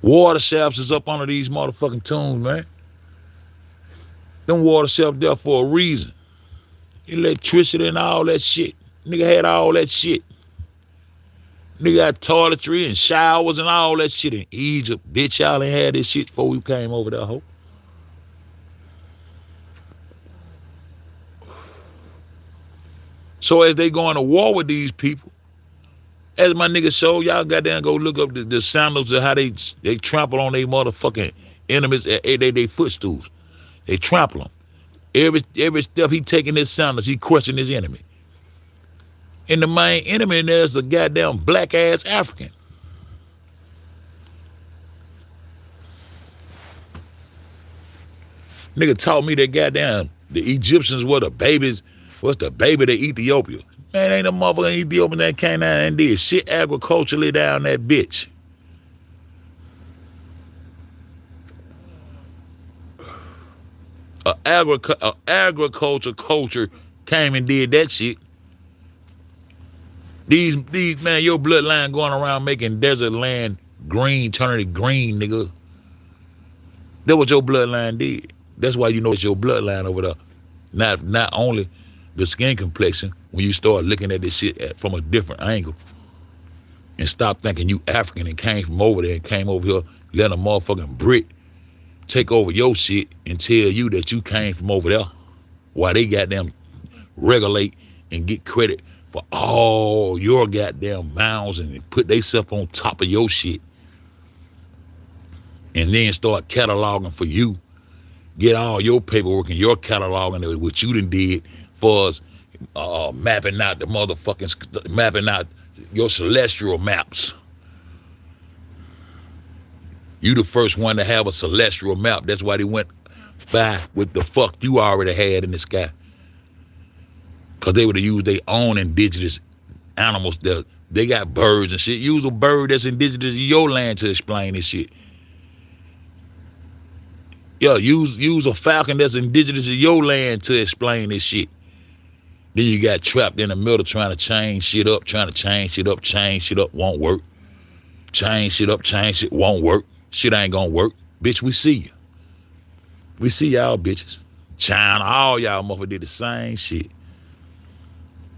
Water shafts is up under these motherfucking tombs, man. Them water shafts there for a reason. Electricity and all that shit. Nigga had all that shit. Nigga got toiletry and showers and all that shit in Egypt. Bitch, y'all ain't had this shit before we came over there, ho. So as they going to war with these people, as my nigga showed, y'all goddamn go look up the sandals of how they trample on their motherfucking enemies, they footstools. They trample them. Every step he taking his sandals, he crushing his enemy. And the main enemy in there is a goddamn black ass African. Nigga taught me that goddamn the Egyptians were the babies. What's the baby to Ethiopia? Man, ain't no motherfucking Ethiopian that came down and did shit agriculturally down that bitch. Agriculture culture came and did that shit. These man, your bloodline going around making desert land green, turning it green, nigga. That's what your bloodline did. That's why you know it's your bloodline over there. Not only the skin complexion, when you start looking at this shit from a different angle and stop thinking you African and came from over there and came over here, let a motherfucking Brit take over your shit and tell you that you came from over there, while they goddamn regulate and get credit for all your goddamn mounds and put themselves on top of your shit, and then start cataloging for you, get all your paperwork and your cataloging what you done did for us, mapping out your celestial maps. You the first one to have a celestial map. That's why they went by with the fuck you already had in the sky. Because they would have used their own indigenous animals. They got birds and shit. Use a bird that's indigenous in your land to explain this shit. Yeah, use a falcon that's indigenous to your land to explain this shit. Then you got trapped in the middle trying to change shit up, change shit up, won't work. Change shit up, change shit, won't work. Shit ain't gonna work. Bitch, we see you. We see y'all bitches. China, all y'all motherfuckers did the same shit.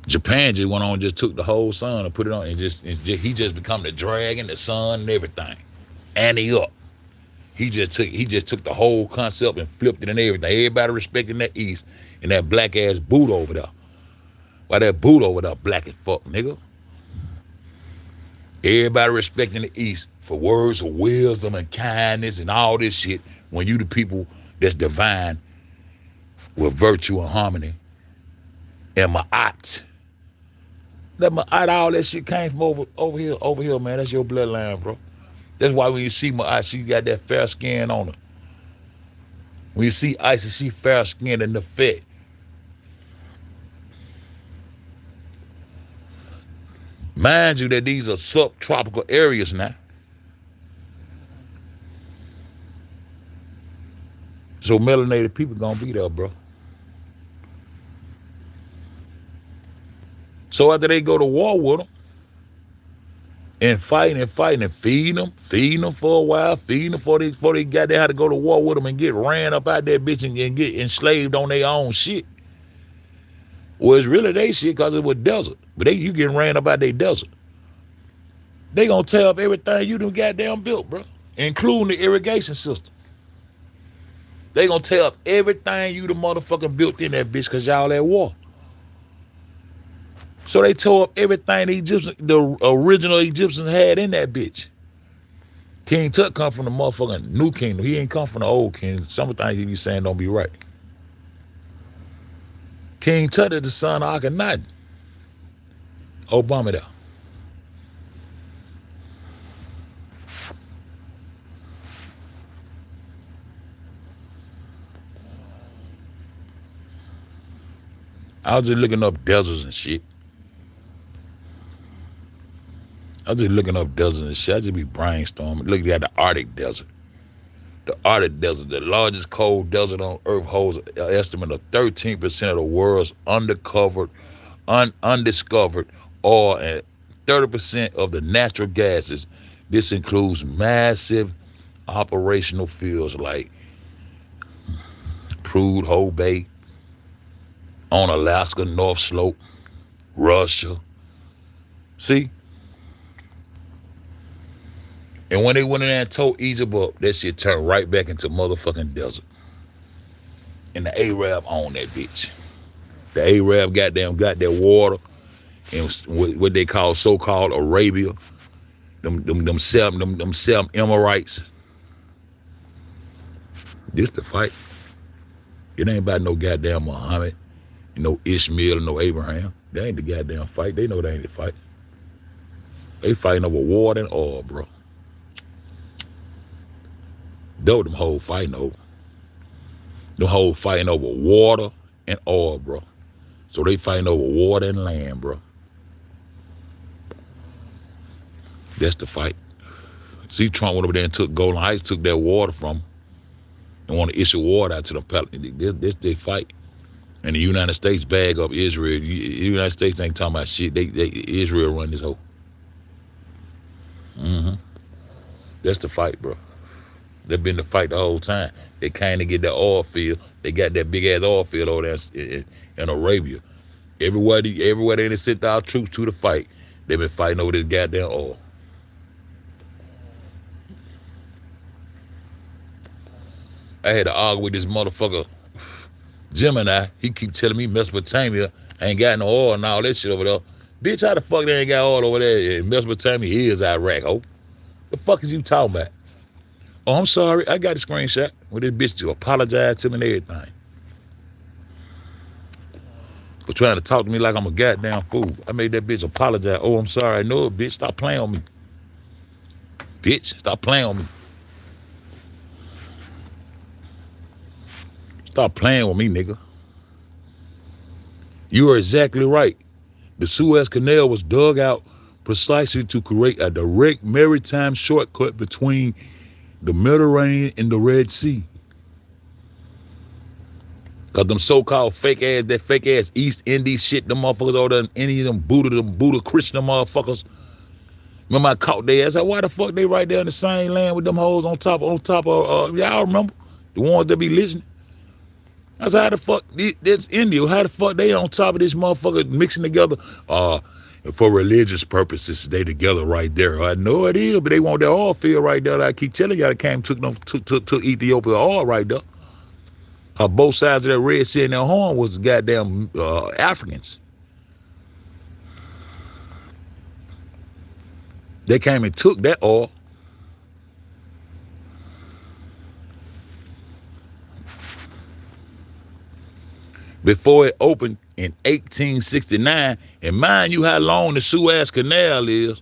Japan just went on and just took the whole sun and put it on he just become the dragon, the sun, and everything. And he up. He just took the whole concept and flipped it and everything. Everybody respecting that East and that black ass boot over there. Why that boot over there black as fuck, nigga? Everybody respecting the East for words of wisdom and kindness and all this shit when you the people that's divine with virtue and harmony and ma'at. That ma'at, all that shit came from over here, man. That's your bloodline, bro. That's why when you see ma'at, she got that fair skin on her. When you see Isis, she fair skinned and the fit. Mind you that these are subtropical areas now. So melanated people gonna be there, bro. So after they go to war with them and fighting and feeding them for a while, feeding them before they got there, how to go to war with them and get ran up out that bitch and get enslaved on their own shit. Well, it's really they shit because it was desert. But you getting ran up out their desert. They gonna tear up everything you done goddamn built, bro, including the irrigation system. They gonna tear up everything you the motherfucking built in that bitch because y'all at war. So they tore up everything the original Egyptians had in that bitch. King Tut come from the motherfucking new kingdom. He ain't come from the old kingdom. Some of the things he be saying don't be right. King Tut is the son of Akhenaten. Obama there. I was just looking up deserts and shit. I just be brainstorming. Looking at the Arctic Desert. The Arctic Desert, the largest cold desert on Earth, holds an estimate of 13% of the world's undiscovered oil and 30% of the natural gases. This includes massive operational fields like Prudhoe Bay, on Alaska North Slope, Russia. See? And when they went in there and tore Egypt up, that shit turned right back into motherfucking desert. And the Arab owned that bitch. The Arab got that water and what they call so-called Arabia. Them seven Emirates. This the fight. It ain't about no goddamn Muhammad, no Ishmael, no Abraham. That ain't the goddamn fight. They know they ain't the fight. They fighting over water and oil, bro. Though them whole fighting over. Them whole fighting over water and oil, bro. So they fighting over water and land, bro. That's the fight. See, Trump went over there and took Golden Heights, took that water from them, and want to issue water out to them. This they fight. And the United States bag up Israel. The United States ain't talking about shit. Israel run this whole. That's the fight, bro. They've been the fight the whole time. They came to get that oil field. They got that big ass oil field over there in Arabia. Everywhere they sent our troops to the fight, they've been fighting over this goddamn oil. I had to argue with this motherfucker Gemini. He keep telling me Mesopotamia ain't got no oil and all that shit over there. Bitch, how the fuck they ain't got oil over there? Mesopotamia is Iraq, ho. The fuck is you talking about? Oh, I'm sorry. I got a screenshot where this bitch to apologize to me and everything. For trying to talk to me like I'm a goddamn fool. I made that bitch apologize. Oh, I'm sorry. No, bitch, stop playing on me. Bitch, stop playing on me. Stop playing with me, nigga. You are exactly right. The Suez Canal was dug out precisely to create a direct maritime shortcut between the Mediterranean and the Red Sea. Cause them so-called that fake ass East Indies shit, them motherfuckers over there, any of them Buddha Christian motherfuckers. Remember I caught their ass. I said, why the fuck they right there in the same land with them hoes on top of y'all remember? The ones that be listening. I said, how the fuck, that's India, how the fuck they on top of this motherfucker mixing together? For religious purposes, they together right there. I know it is, but they want that oil field right there. I keep telling y'all, they came took Ethiopia oil right there. Both sides of that Red Sea and their horn was goddamn Africans. They came and took that oil. Before it opened in 1869, and mind you how long the Suez Canal is,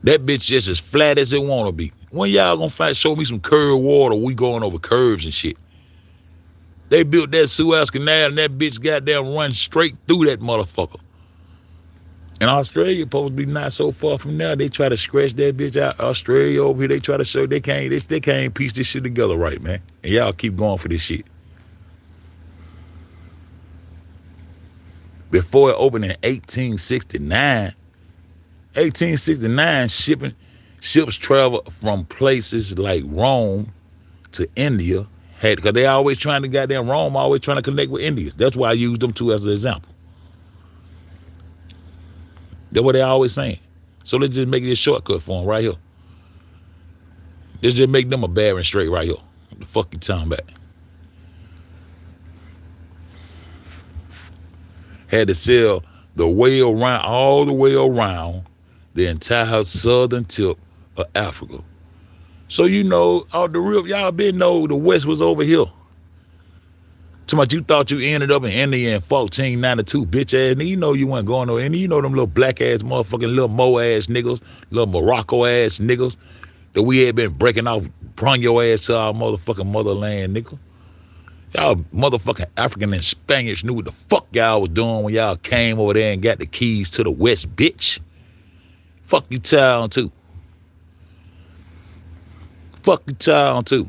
that bitch just as flat as it want to be. When y'all gonna show me some curved water, we going over curves and shit. They built that Suez Canal and that bitch goddamn run straight through that motherfucker. And Australia supposed to be not so far from there. They try to scratch that bitch out. Australia over here, they try to show they can't piece this shit together right, man. And y'all keep going for this shit. Before it opened in 1869, ships travel from places like Rome to India. Because they always trying to goddamn Rome, always trying to connect with India. That's why I use them two as an example. That's what they always saying. So let's just make this shortcut for them right here. Let's just make them a Barren Strait right here. What the fuck you talking about? Had to sail all the way around the entire southern tip of Africa. So you know, out the real, y'all been know the West was over here. Too much you thought you ended up in India in 1492, bitch ass nigga. You know you wasn't going no India. You know them little black ass motherfucking little Mo ass niggas, little Morocco ass niggas that we had been breaking off, brung your ass to our motherfucking motherland, nigga. Y'all motherfucking African and Spanish knew what the fuck y'all was doing when y'all came over there and got the keys to the West, bitch. Fuck you town too. Fuck you town too.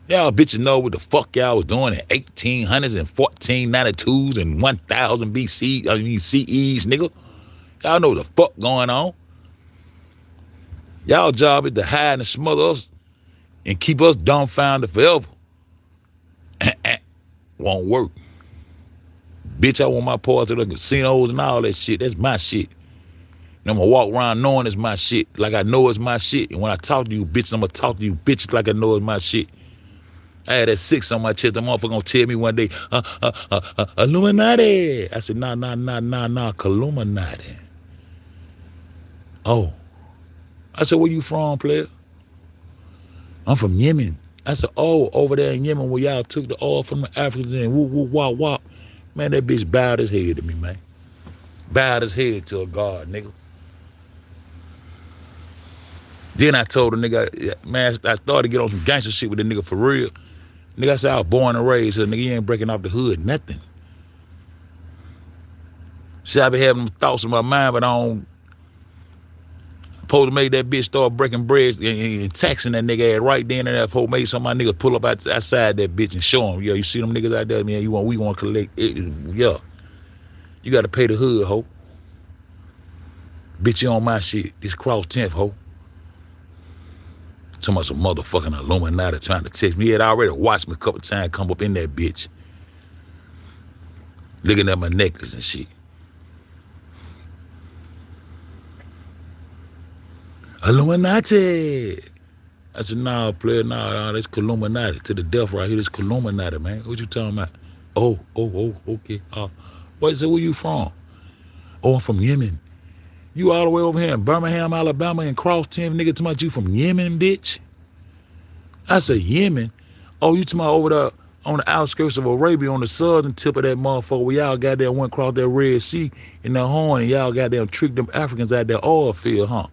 Y'all bitches know what the fuck y'all was doing in 1800s and 1492s and 1000 CEs, nigga. Y'all know what the fuck going on. Y'all job is to hide and smother us and keep us dumbfounded forever. Won't work. Bitch, I want my parts of the casinos and all that shit. That's my shit. And I'm gonna walk around knowing it's my shit, like I know it's my shit. And when I talk to you bitches, I'm gonna talk to you bitches like I know it's my shit. I had that 6 on my chest. The motherfucker gonna tell me one day, Illuminati. I said, nah, Illuminati. Oh. I said, where you from, player? I'm from Yemen. I said, oh, over there in Yemen where y'all took the oil from the Africans and whoop. Man, that bitch bowed his head to me, man. Bowed his head to a god, nigga. Then I told the nigga, man, I started to get on some gangster shit with the nigga for real. Nigga, I said, I was born and raised here, nigga. You ain't breaking off the hood, nothing. See, I be having thoughts in my mind, but I don't. Supposed to make that bitch start breaking bread and taxing that nigga ass right then and there. Supposed to make some of my niggas pull up outside that bitch and show him, yo, you see them niggas out there, man, we want to collect it. Yeah. You got to pay the hood, ho. Bitch, you on my shit. This cross 10th, ho. Talking about some motherfucking Illuminati trying to text me. He had already watched me a couple times come up in that bitch. Looking at my necklace and shit. Illuminati. I said, nah, player, nah, that's Illuminati. To the death right here, this Illuminati, man. What you talking about? Oh, okay. Where you from? Oh, I'm from Yemen. You all the way over here in Birmingham, Alabama, and cross 10, nigga, talking about you from Yemen, bitch? I said, Yemen? Oh, you talking about over there on the outskirts of Arabia, on the southern tip of that motherfucker, where y'all goddamn went across that Red Sea in the horn, and y'all goddamn tricked them Africans out that oil field, huh?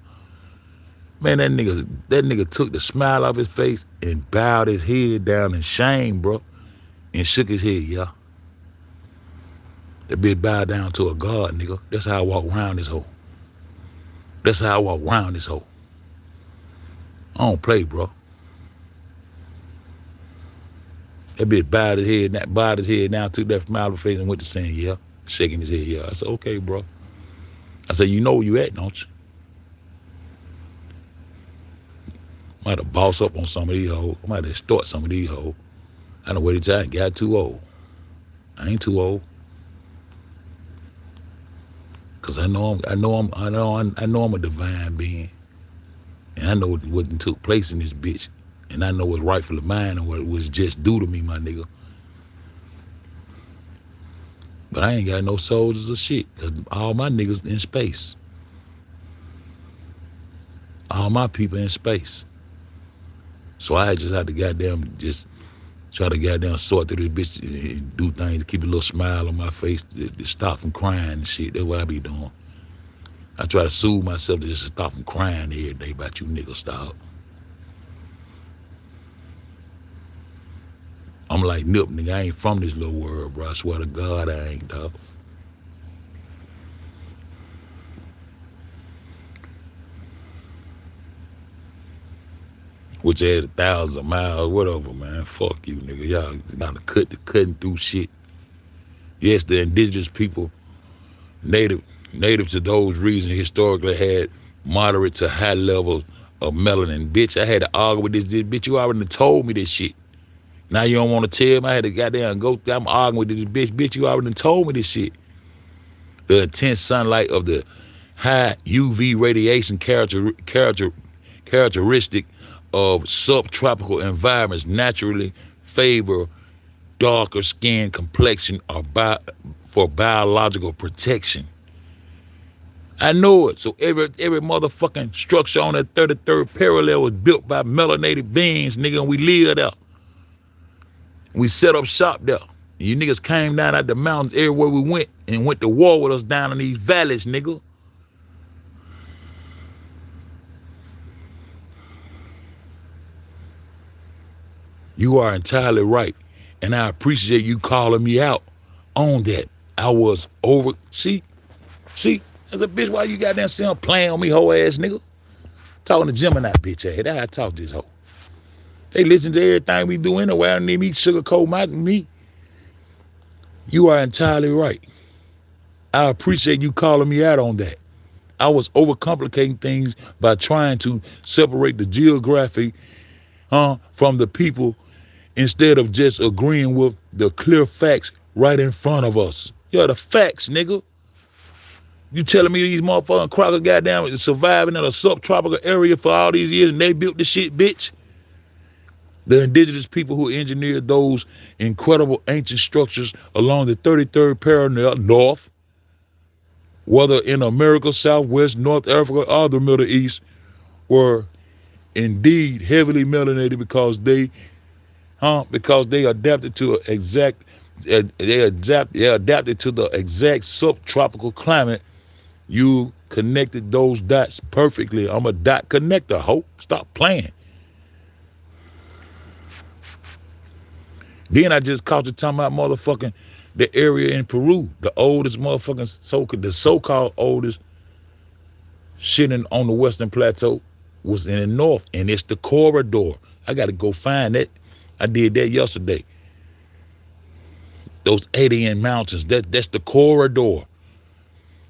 Man, that nigga took the smile off his face and bowed his head down in shame, bro, and shook his head, yeah. That bitch bowed down to a god, nigga. That's how I walk around this hoe. That's how I walk around this hoe. I don't play, bro. That bitch bowed his head down, took that from out of his face and went to saying, yeah, shaking his head, yeah. I said, okay, bro. I said, you know where you at, don't you? I might have boss up on some of these hoes. I might have start some of these hoes. I done waited till I got too old. I ain't too old. Cause I know I'm a divine being. And I know what took place in this bitch. And I know what's rightfully mine and what was just due to me, my nigga. But I ain't got no soldiers or shit. Cause all my niggas in space. All my people in space. So I just had to goddamn just try to goddamn sort through this bitch and do things to keep a little smile on my face to stop from crying and shit. That's what I be doing. I try to soothe myself to just stop from crying every day about you niggas, dog. I'm like, Nip, nigga, I ain't from this little world, bro. I swear to God I ain't, dog. Which had 1,000 miles, whatever, man. Fuck you, nigga. Y'all gotta cutting through shit. Yes, the indigenous people, native to those regions, historically had moderate to high levels of melanin. Bitch, I had to argue with this bitch. You already told me this shit. Now you don't want to tell me. I had to goddamn go through. I'm arguing with this bitch. Bitch, you already told me this shit. The intense sunlight of the high UV radiation characteristic of subtropical environments naturally favor darker skin complexion for biological protection. I know it. So every motherfucking structure on that 33rd parallel was built by melanated beings, nigga, and we lived there. We set up shop there. You niggas came down out the mountains everywhere we went and went to war with us down in these valleys, nigga. You are entirely right. And I appreciate you calling me out on that. I was over. See? As a bitch, why you got that sound playing on me, hoe ass nigga? Talking to Gemini, bitch ass. That's how I talk to this hoe. They listen to everything we do anyway. I don't need me sugarcoat me. You are entirely right. I appreciate you calling me out on that. I was overcomplicating things by trying to separate the geography from the people instead of just agreeing with the clear facts right in front of us. Yeah, the facts, nigga. You telling me these motherfucking crackers goddamn surviving in a subtropical area for all these years and they built the shit, bitch? The indigenous people who engineered those incredible ancient structures along the 33rd parallel north, whether in America, Southwest, North Africa, or the Middle East, were indeed heavily melanated because they adapted to the exact subtropical climate. You connected those dots perfectly. I'm a dot connector, ho. Stop playing. Then I just caught you talking about motherfucking the area in Peru, the oldest motherfucking the so-called oldest shit on the Western Plateau was in the north, and it's the corridor. I got to go find that. I did that yesterday. Those 80 mountains, that's the corridor.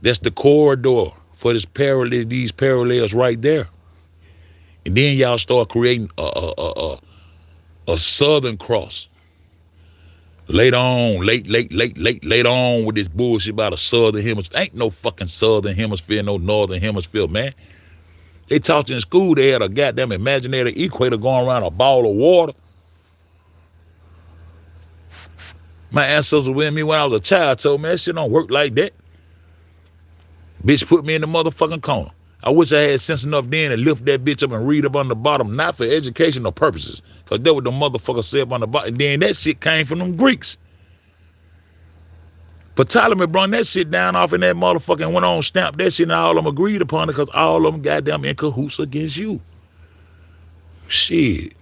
That's the corridor for these parallels right there. And then y'all start creating a southern cross. Later on with this bullshit about a southern hemisphere. Ain't no fucking southern hemisphere, no northern hemisphere, man. They taught you in school they had a goddamn imaginary equator going around a ball of water. My ancestors with me when I was a child told me that shit don't work like that. Bitch put me in the motherfucking corner. I wish I had sense enough then to lift that bitch up and read up on the bottom, not for educational purposes, because that what the motherfucker said up on the bottom. And then that shit came from them Greeks. But Ptolemy brought that shit down off in that motherfucking went on, stamped that shit, and all of them agreed upon it because all of them goddamn in cahoots against you. Shit.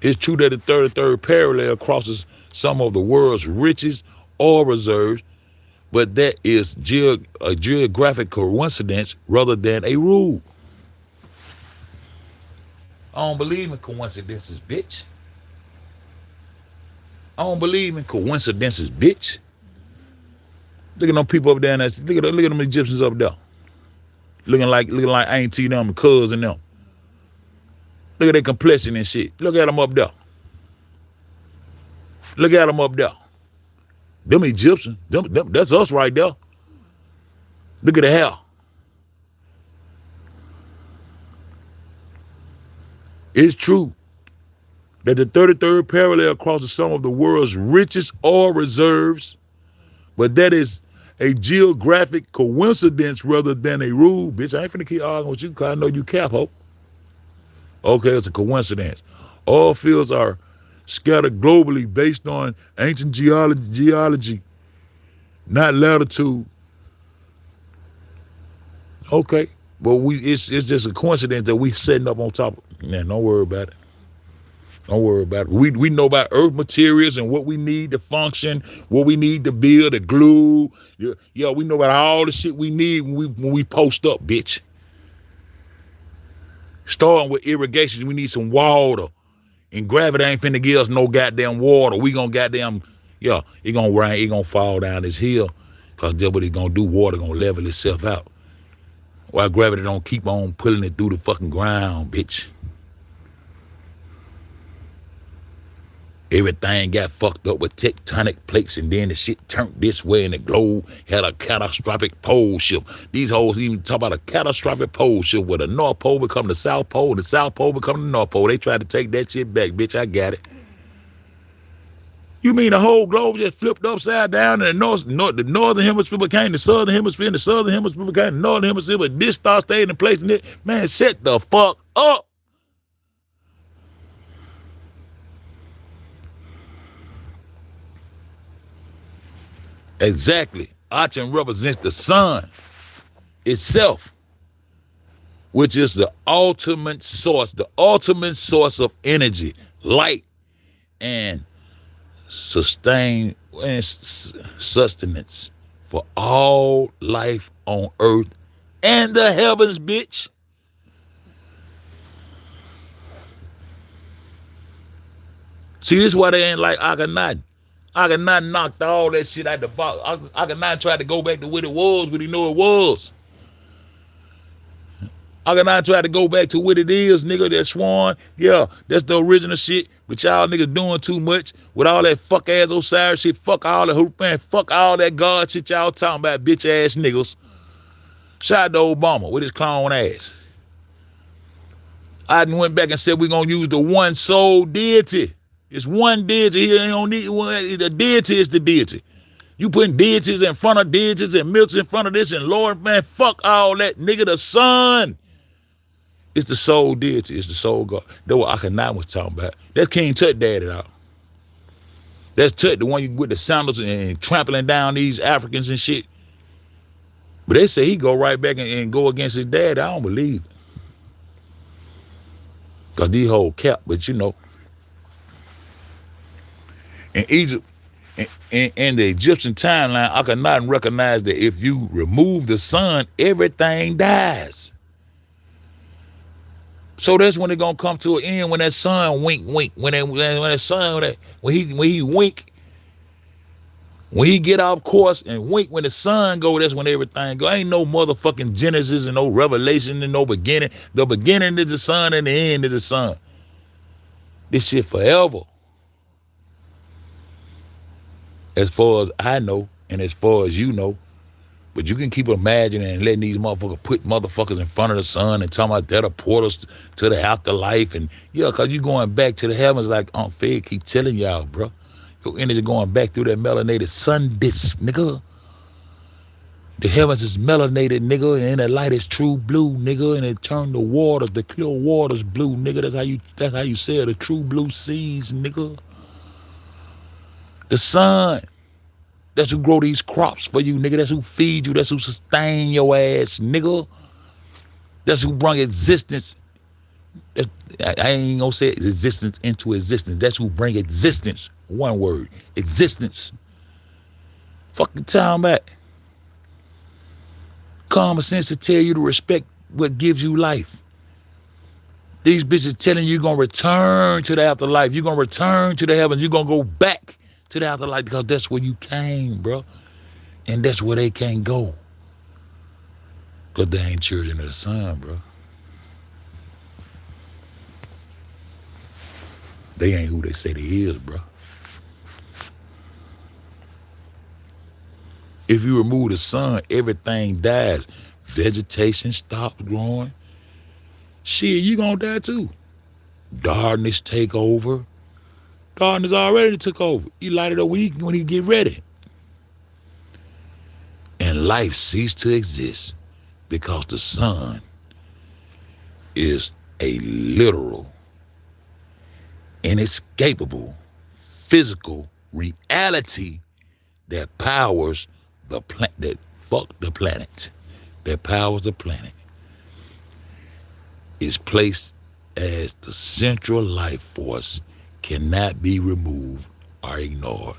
It's true that the 33rd parallel crosses some of the world's richest oil reserves, but that is a geographic coincidence rather than a rule. I don't believe in coincidences, bitch. I don't believe in coincidences, bitch. Look at them people up there. Look at them Egyptians up there. Looking like auntie them and cousin them. Look at their complexion and shit. Look at them up there. Look at them up there. Them Egyptians. That's us right there. Look at the hair. It's true that the 33rd parallel crosses some of the world's richest oil reserves, but that is a geographic coincidence rather than a rule. Bitch, I ain't finna keep arguing with you because I know you cap, ho. Okay, it's a coincidence. Oil fields are scattered globally based on ancient geology, not latitude. Okay, but it's just a coincidence that we setting up on top of it. Man, don't worry about it. Don't worry about it. We know about earth materials and what we need to function, what we need to build, the glue. Yeah, we know about all the shit we need when we post up, bitch. Starting with irrigation, we need some water. And gravity ain't finna give us no goddamn water. We gonna goddamn, it gonna rain, it gonna fall down this hill. Cause that's what it's gonna do. Water gonna level itself out. While gravity don't keep on pulling it through the fucking ground, bitch. Everything got fucked up with tectonic plates, and then the shit turned this way, and the globe had a catastrophic pole shift. These hoes even talk about a catastrophic pole shift where the North Pole become the South Pole, and the South Pole become the North Pole. They tried to take that shit back, bitch. I got it. You mean the whole globe just flipped upside down, and the northern hemisphere became the southern hemisphere, and the southern hemisphere became the northern hemisphere, but this star stayed in place, and it, man, shut the fuck up. Exactly. Aten represents the sun itself, which is the ultimate source of energy, light, and sustenance for all life on earth and the heavens, bitch. See, this is why they ain't like Akhenaten. Akhenaten knocked all that shit out the box. Akhenaten tried to go back to what it was, what he knew it was. Akhenaten tried to go back to what it is, nigga, that swan. Yeah, that's the original shit. But y'all niggas doing too much with all that fuck ass Osiris shit. Fuck all the hoop, man. Fuck all that God shit y'all talking about, bitch ass niggas. Shout out to Obama with his clown ass. I went back and said we're gonna use the one soul deity. It's one deity here. Ain't don't need one. The deity is the deity. You putting deities in front of deities and milks in front of this and Lord, man, fuck all that, nigga. The sun. It's the soul deity. It's the soul God. That's what Akhenaten was talking about. That's King Tut daddy out. That's Tut, the one you with the sandals and trampling down these Africans and shit. But they say he go right back and go against his dad. I don't believe it. Because these whole cap, but you know. In Egypt, in the Egyptian timeline, Akhenaten recognized that if you remove the sun, everything dies. So that's when it's gonna come to an end, when that sun wink. When he wink, when he get off course and wink, when the sun go, that's when everything go. Ain't no motherfucking Genesis and no Revelation and no beginning. The beginning is the sun and the end is the sun. This shit forever. As far as I know, and as far as you know, but you can keep imagining and letting these motherfuckers put motherfuckers in front of the sun and talking about that'll port us to the afterlife. And yeah, because you going back to the heavens like Aunt Faye keep telling y'all, bro. Your energy going back through that melanated sun disk, nigga. The heavens is melanated, nigga, and the light is true blue, nigga, and it turned the waters, the clear waters blue, nigga. That's how you say it, the true blue seas, nigga. The sun. That's who grow these crops for you, nigga. That's who feed you. That's who sustain your ass, nigga. That's who bring existence. I ain't gonna say existence into existence. That's who bring existence. One word. Existence. Fucking time back. Common sense to tell you to respect what gives you life. These bitches telling you you're going to return to the afterlife. You're going to return to the heavens. You're going to go back to the afterlife because that's where you came, bro. And that's where they can't go. Because they ain't children of the sun, bro. They ain't who they say they is, bro. If you remove the sun, everything dies. Vegetation stops growing. Shit, you gonna die too. Darkness take over. Darkness already took over. You light it up when you get ready. And life ceased to exist because the sun is a literal, inescapable, physical reality that powers the planet, that powers the planet, is placed as the central life force, cannot be removed or ignored.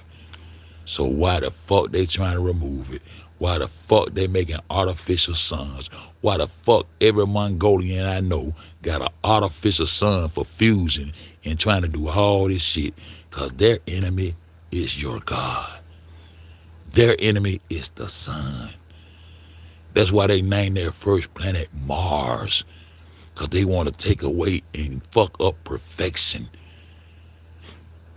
So why the fuck they trying to remove it? Why the fuck they making artificial suns? Why the fuck every Mongolian I know got an artificial sun for fusion and trying to do all this shit? Because their enemy is your God. Their enemy is the sun. That's why they named their first planet Mars. Because they want to take away and fuck up perfection.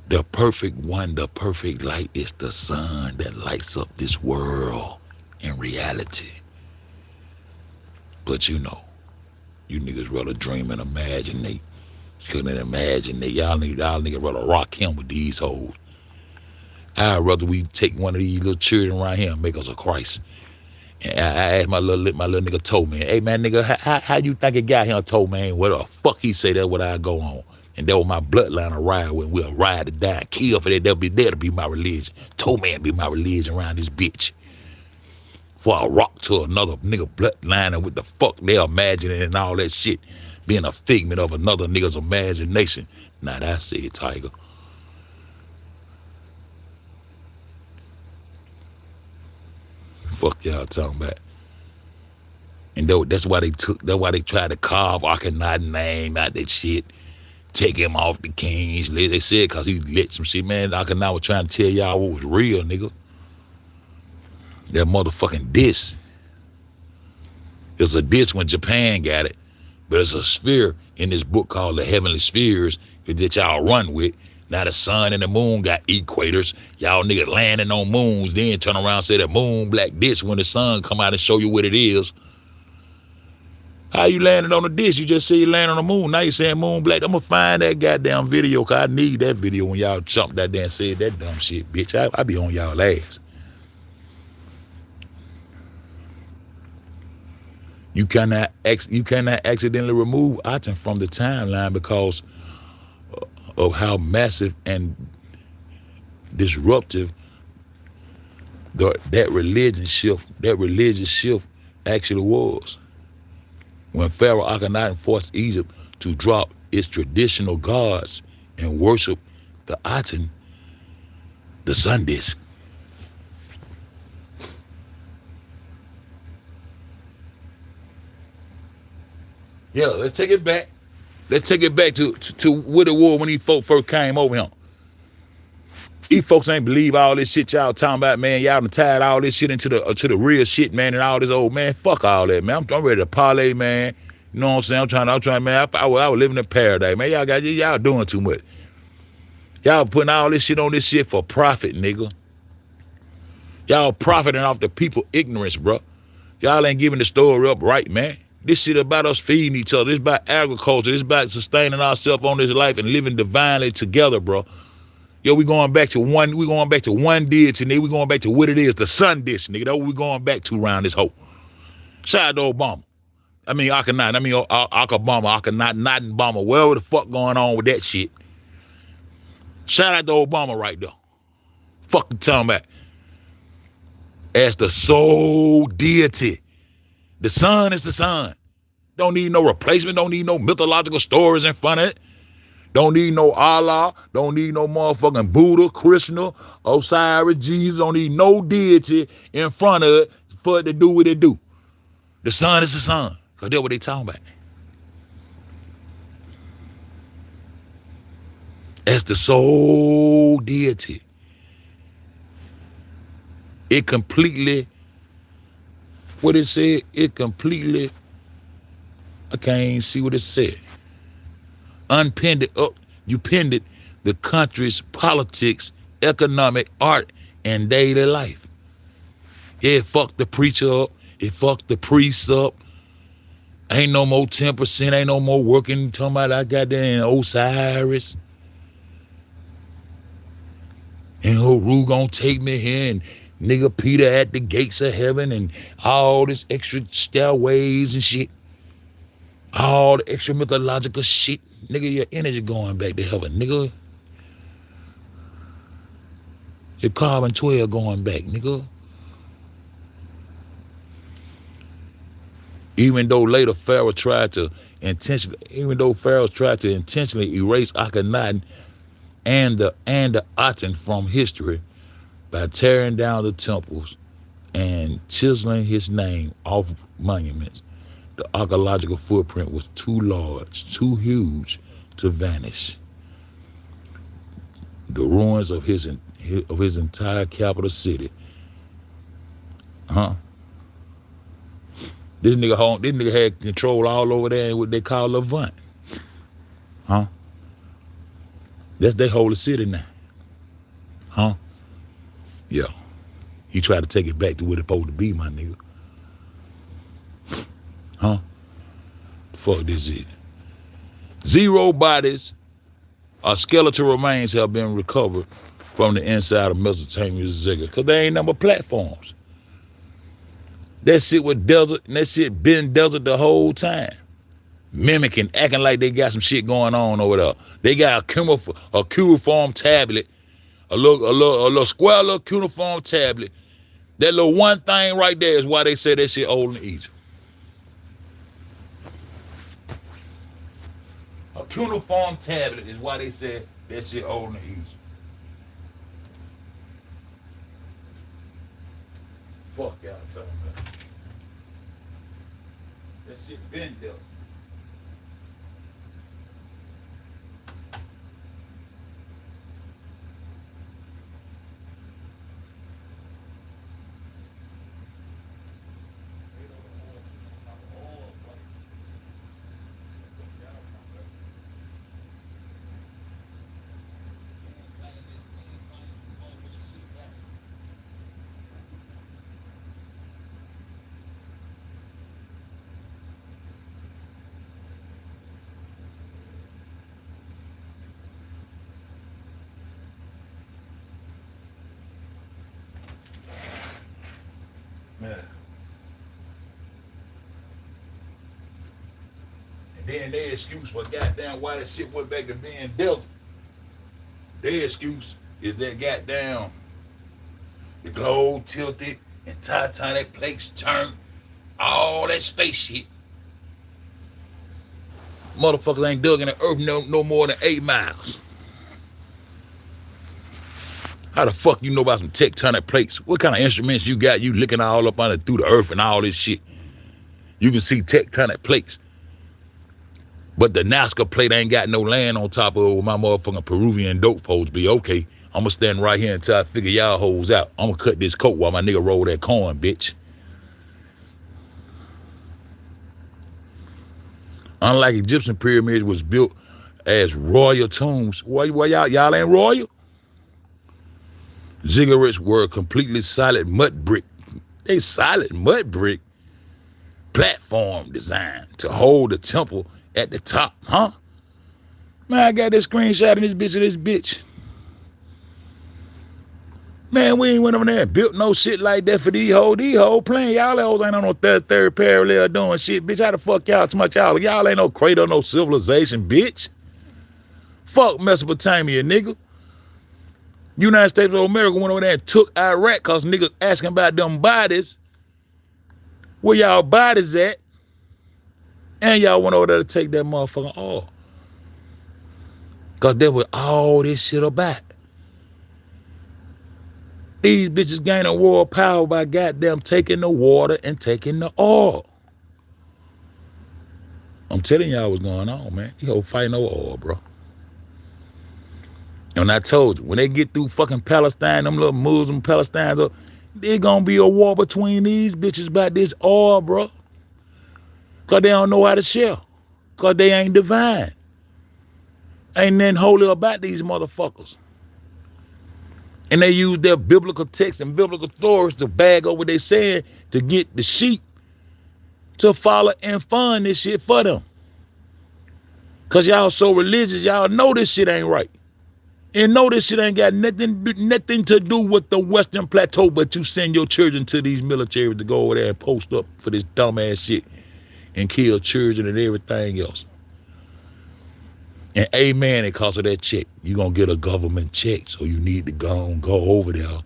The perfect one, the perfect light is the sun that lights up this world in reality. But you know, you niggas rather dream and imaginate. Couldn't imagine that. Y'all niggas rather rock him with these hoes. I'd rather we take one of these little children around here and make us a Christ. And I asked my little nigga toe man, hey man nigga, how you think it got here, toe man? What the fuck he say, that's what I go on. And that was my bloodline to ride with. We'll ride to die, kill for that. That'll be my religion. Toe man be my religion around this bitch. Before I rock to another nigga bloodline and what the fuck they imagining and all that shit. Being a figment of another nigga's imagination. Now that's it, Tiger. Fuck y'all talking about. And that's why they tried to carve Akhenaten's name out that shit. Take him off the kings. They said because he lit some shit. Man, Akhenaten was trying to tell y'all what was real, nigga. That motherfucking diss. It's a diss when Japan got it. But it's a sphere in this book called The Heavenly Spheres that y'all run with. Now the sun and the moon got equators. Y'all niggas landing on moons, then turn around and say the moon black dish when the sun come out and show you what it is. How you landing on the dish? You just say you landing on the moon. Now you saying moon black. I'm gonna find that goddamn video, cause I need that video when y'all jumped out there and said that dumb shit, bitch. I be on y'all ass. You cannot accidentally remove Aten from the timeline because of how massive and disruptive that religious shift actually was. When Pharaoh Akhenaten forced Egypt to drop its traditional gods and worship the Aten, the sun disk. Yeah, let's take it back. Let's take it back to what it was when these folks first came over here. These folks ain't believe all this shit y'all talking about, man. Y'all done tied all this shit into the real shit, man, and all this old, man. Fuck all that, man. I'm ready to parlay, man. You know what I'm saying? I'm trying, man. I was living in paradise, man. Y'all doing too much. Y'all putting all this shit on this shit for profit, nigga. Y'all profiting off the people ignorance, bro. Y'all ain't giving the story up right, man. This shit about us feeding each other. This about agriculture. This about sustaining ourselves on this life and living divinely together, bro. Yo, we going back to one deity, nigga. We going back to what it is, the sun dish, nigga. That's what we going back to around this hoe. Shout out to Obama. I mean Akhenaten. I mean Akhenaten Obama. Whatever the fuck going on with that shit. Shout out to Obama right there. Fucking talking about. As the sole deity. The sun is the sun. Don't need no replacement. Don't need no mythological stories in front of it. Don't need no Allah. Don't need no motherfucking Buddha, Krishna, Osiris, Jesus. Don't need no deity in front of it for it to do what it do. The sun is the sun. Because that's what they talking about. as the sole deity. It completely, what it said, it completely, I can't even see what it said. Unpinned up, you pinned it, the country's politics, economic, art, and daily life. It fucked the preacher up. It fucked the priest up. Ain't no more 10%. Ain't no more working. Talking about I got that in Osiris. And who gonna take me here? And nigga Peter at the gates of heaven and all this extra stairways and shit. All the extra mythological shit. Nigga, your energy going back to heaven, nigga. Your carbon 12 going back, nigga. Even though later Pharaoh tried to intentionally erase Akhenaten and the Aten from history by tearing down the temples and chiseling his name off monuments, the archaeological footprint was too large, too huge to vanish. The ruins of his entire capital city, This nigga had control all over there in what they call Levant. That's their holy city now. Yeah. He tried to take it back to what it's supposed to be, my nigga. Fuck this shit. 0 bodies or skeletal remains have been recovered from the inside of Mesopotamia's ziggurat, because they ain't number platforms. That shit was desert, and that shit been desert the whole time. Mimicking, acting like they got some shit going on over there. They got a cuneiform tablet, a little square little cuneiform tablet. That little one thing right there is why they say that shit old in Egypt. A cuneiform tablet is why they said that shit old in Egypt. Fuck y'all talking about. That shit been there. Man. And then their excuse for goddamn why that shit went back to being desert. Their excuse is that goddamn the globe tilted and tectonic plates turned, all that space shit. Motherfuckers ain't dug in the earth no more than 8 miles. How the fuck you know about some tectonic plates? What kind of instruments you got? You looking all up under through the earth and all this shit. You can see tectonic plates. But the Nazca plate ain't got no land on top of it where my motherfucking Peruvian dope supposed to be. Okay, I'm gonna stand right here until I figure y'all hoes out. I'm gonna cut this coat while my nigga roll that corn, bitch. Unlike Egyptian pyramids was built as royal tombs. Why y'all ain't royal? Ziggurats were completely solid mud brick. They solid mud brick platform design to hold the temple at the top, Man, I got this screenshot of this bitch. Man, we ain't went over there and built no shit like that for these hoes playing. Y'all hoes ain't on no third parallel doing shit, bitch. How the fuck y'all too much y'all ain't no cradle, no civilization, bitch. Fuck Mesopotamia, nigga. United States of America went over there and took Iraq cause niggas asking about them bodies. Where y'all bodies at? And y'all went over there to take that motherfucking oil. Cause that's what all this shit about. These bitches gaining world power by goddamn taking the water and taking the oil. I'm telling y'all what's going on, man. You hoes fighting over oil, bro. And I told you, when they get through fucking Palestine, them little Muslim Palestinians, there's gonna be a war between these bitches about this oil, bro. Cause they don't know how to share. Cause they ain't divine. Ain't nothing holy about these motherfuckers. And they use their biblical text and biblical stories to bag over what they saying to get the sheep to follow and fund this shit for them. Cause y'all so religious, y'all know this shit ain't right. And know this shit ain't got nothing to do with the Western Plateau, but you send your children to these militaries to go over there and post up for this dumbass shit and kill children and everything else. And amen, because of that check, you're going to get a government check. So you need to go over there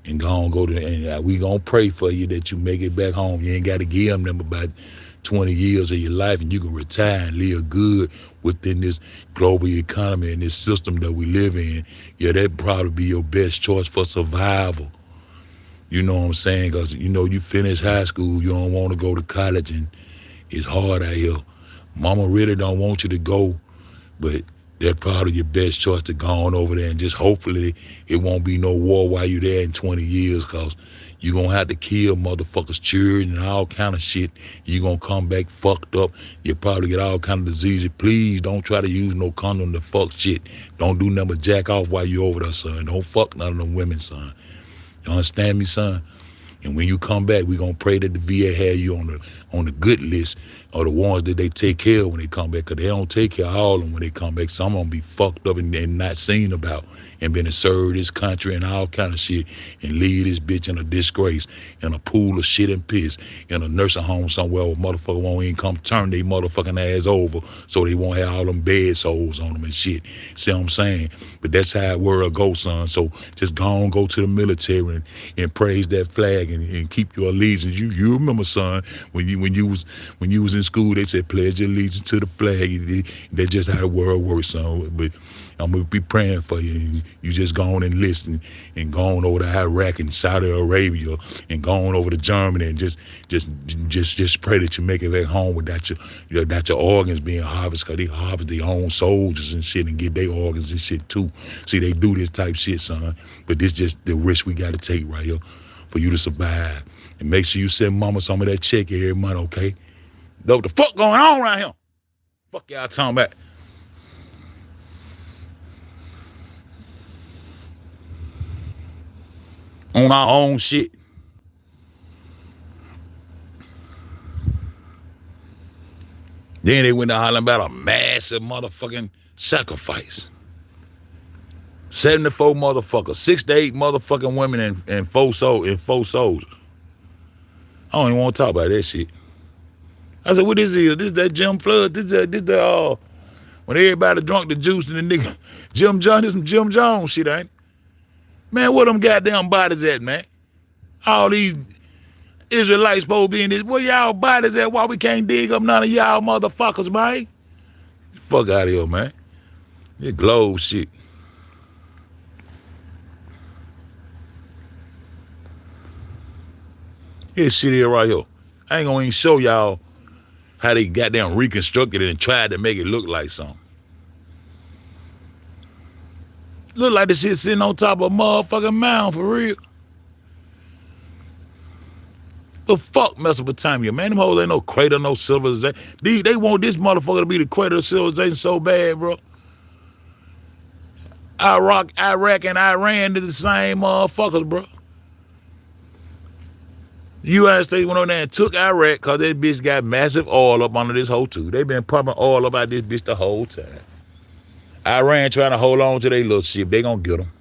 and go to, and we going to pray for you that you make it back home. You ain't got to give them about 20 years of your life and you can retire and live good within this global economy and this system that we live in. Yeah, that'd probably be your best choice for survival. You know what I'm saying? Because, you know, you finish high school, you don't want to go to college and it's hard out here. Mama really don't want you to go, but that's probably your best choice to go on over there and just hopefully it won't be no war while you're there in 20 years because you're going to have to kill motherfuckers, children, and all kind of shit. You're going to come back fucked up. You'll probably get all kind of diseases. Please don't try to use no condom to fuck shit. Don't do nothing but jack off while you're over there, son. Don't fuck none of them women, son. You understand me, son? And when you come back, we're going to pray that the VA have you on the good list or the ones that they take care of when they come back, because they don't take care of all of them when they come back. Some of them be fucked up and not seen about and been to serve this country and all kind of shit and leave this bitch in a disgrace, in a pool of shit and piss, in a nursing home somewhere where motherfucker won't even come turn their motherfucking ass over so they won't have all them bed sores on them and shit. See what I'm saying? But that's how the world goes, son. So just go to the military and praise that flag and keep your allegiance. You remember, son, when you was in school, they said pledge your allegiance to the flag. That's just how the world works, son. But I'm gonna be praying for you. You just go on and listen and go on over to Iraq and Saudi Arabia and go on over to Germany and just pray that you make it back home without your organs being harvested, because they harvest their own soldiers and shit and get their organs and shit too. See, they do this type shit, son. But this just the risk we gotta take right here for you to survive. And make sure you send mama some of that check every month, okay? Know what the fuck going on around here? Fuck y'all talking about. On our own shit. Then they went to hollering about a massive motherfucking sacrifice. 74 motherfuckers, 6 to 8 motherfucking women and 4 soldiers. I don't even want to talk about that shit. I said, what this is? This that Jim Flood? This when everybody drunk the juice and the nigga Jim Jones, this some Jim Jones shit, ain't it? Man, where them goddamn bodies at, man? All these Israelites supposed to be in this. Where y'all bodies at? Why we can't dig up none of y'all motherfuckers, man? Fuck out of here, man. This globe shit. This shit here right here. I ain't gonna even show y'all how they goddamn reconstructed it and tried to make it look like something. Look like the shit sitting on top of a motherfucking mound for real. The fuck Mesopotamia, man? Them hoes ain't no crater, no civilization. They want this motherfucker to be the crater of civilization so bad, bro. Iraq, and Iran did the same motherfuckers, bro. The United States went on there and took Iraq because that bitch got massive oil up under this hole too. They been pumping oil up out this bitch the whole time. Iran trying to hold on to their little ship. They gonna get them.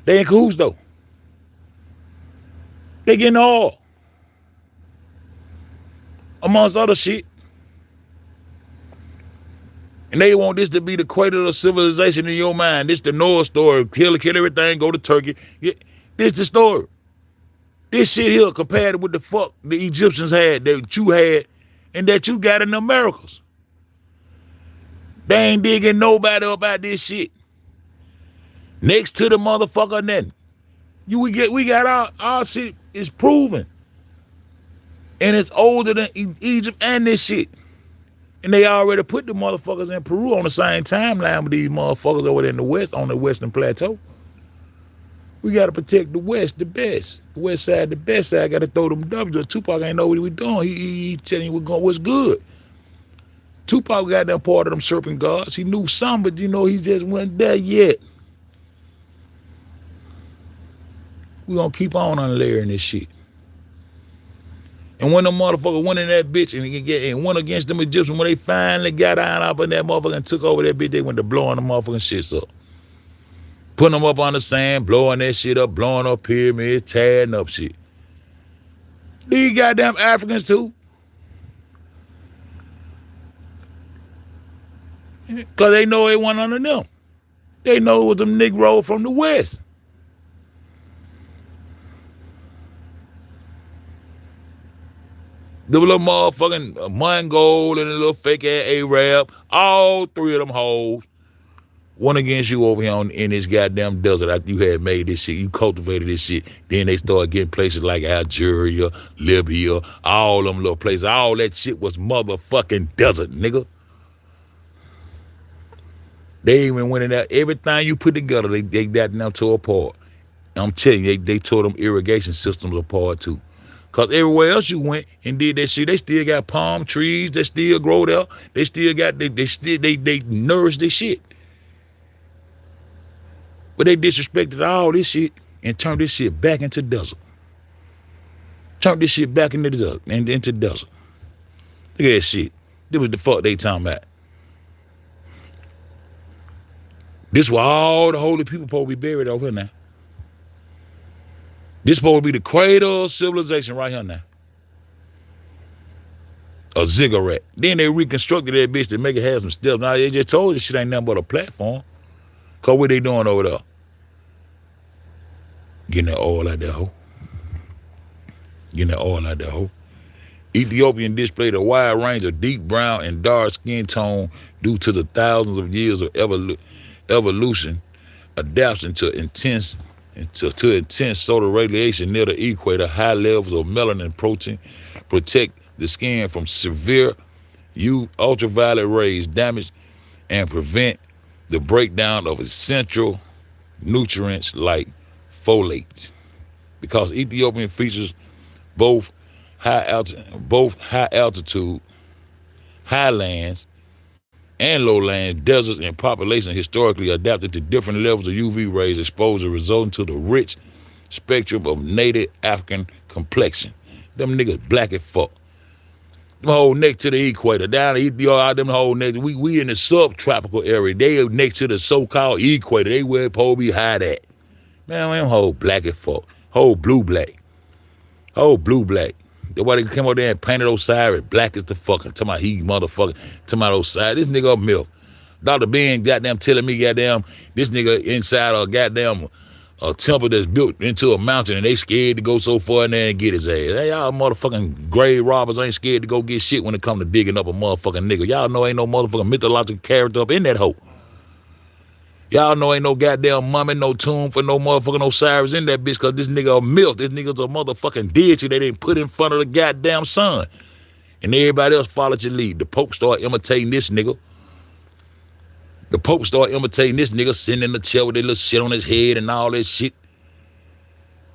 They in cahoots though. They getting oil. Amongst other shit. And they want this to be the cradle of civilization in your mind. This the Noah story. Kill everything, go to Turkey. Yeah, this the story. This shit here compared with the fuck the Egyptians had, that you had, and that you got in the Americas. They ain't digging nobody about this shit. Next to the motherfucker, then we got our shit is proven, and it's older than Egypt and this shit. And they already put the motherfuckers in Peru on the same timeline with these motherfuckers over there in the West, on the Western Plateau. We got to protect the West the best. The West side the best side. Got to throw them W's. Tupac ain't know what he was doing. He telling you what's good. Tupac got that part of them serpent gods. He knew some, but he just wasn't there yet. We gonna keep on unlayering this shit. And when the motherfucker went in that bitch and went against them Egyptians, when they finally got down up in that motherfucker and took over that bitch, they went to blowing the motherfucking shits up. Putting them up on the sand, blowing that shit up, blowing up pyramids, tearing up shit. These goddamn Africans too. Because they know it wasn't under them. They know it was them Negroes from the West. The little motherfucking Mongol and the little fake ass Arab, all three of them hoes went against you over here in this goddamn desert after you had made this shit. You cultivated this shit. Then they started getting places like Algeria, Libya, all them little places. All that shit was motherfucking desert, nigga. They even went in there. Everything you put together, they got them tore apart. I'm telling you, they tore them irrigation systems apart too. Cause everywhere else you went and did that shit, they still got palm trees. They still grow there. They still got they nourish this shit. But they disrespected all this shit and turned this shit back into desert. Turned this shit back into desert and into desert. Look at that shit. This was the fuck they talking about. This where all the holy people supposed to be buried over here now. This supposed to be the cradle of civilization right here now. A ziggurat. Then they reconstructed that bitch to make it have some steps. Now they just told you this shit ain't nothing but a platform. Cause what they doing over there? Getting that oil out there, hoe. Getting that oil out there, hoe. Ethiopian displayed a wide range of deep brown and dark skin tone due to the thousands of years of evolution, adaptation to intense solar radiation near the equator. High levels of melanin protein protect the skin from severe ultraviolet rays damage and prevent the breakdown of essential nutrients like folate. Because Ethiopian features both high altitude, highlands, and lowlands, deserts, and population historically adapted to different levels of UV rays exposure, resulting to the rich spectrum of native African complexion. Them niggas black as fuck. Them whole next to the equator. Down in Ethiopia, them whole next. We in the subtropical area. They next to the so-called equator. They where it supposed to be high at. Man, them whole black as fuck. Whole blue black. Whole blue black. That's why they came out there and painted Osiris black as the fucking. Talking about he motherfucking. Talking about Osiris. This nigga up milk. Dr. Ben goddamn telling me goddamn this nigga inside a goddamn a temple that's built into a mountain and they scared to go so far in there and get his ass. Hey, y'all motherfucking grave robbers ain't scared to go get shit when it come to digging up a motherfucking nigga. Y'all know ain't no motherfucking mythological character up in that hoe. Y'all know ain't no goddamn mummy, no tomb for no motherfucking Osiris in that bitch because this nigga a milk. This nigga's a motherfucking deity they didn't put in front of the goddamn sun. And everybody else followed your lead. The Pope started imitating this nigga. The Pope started imitating this nigga, sitting in the chair with that little shit on his head and all that shit.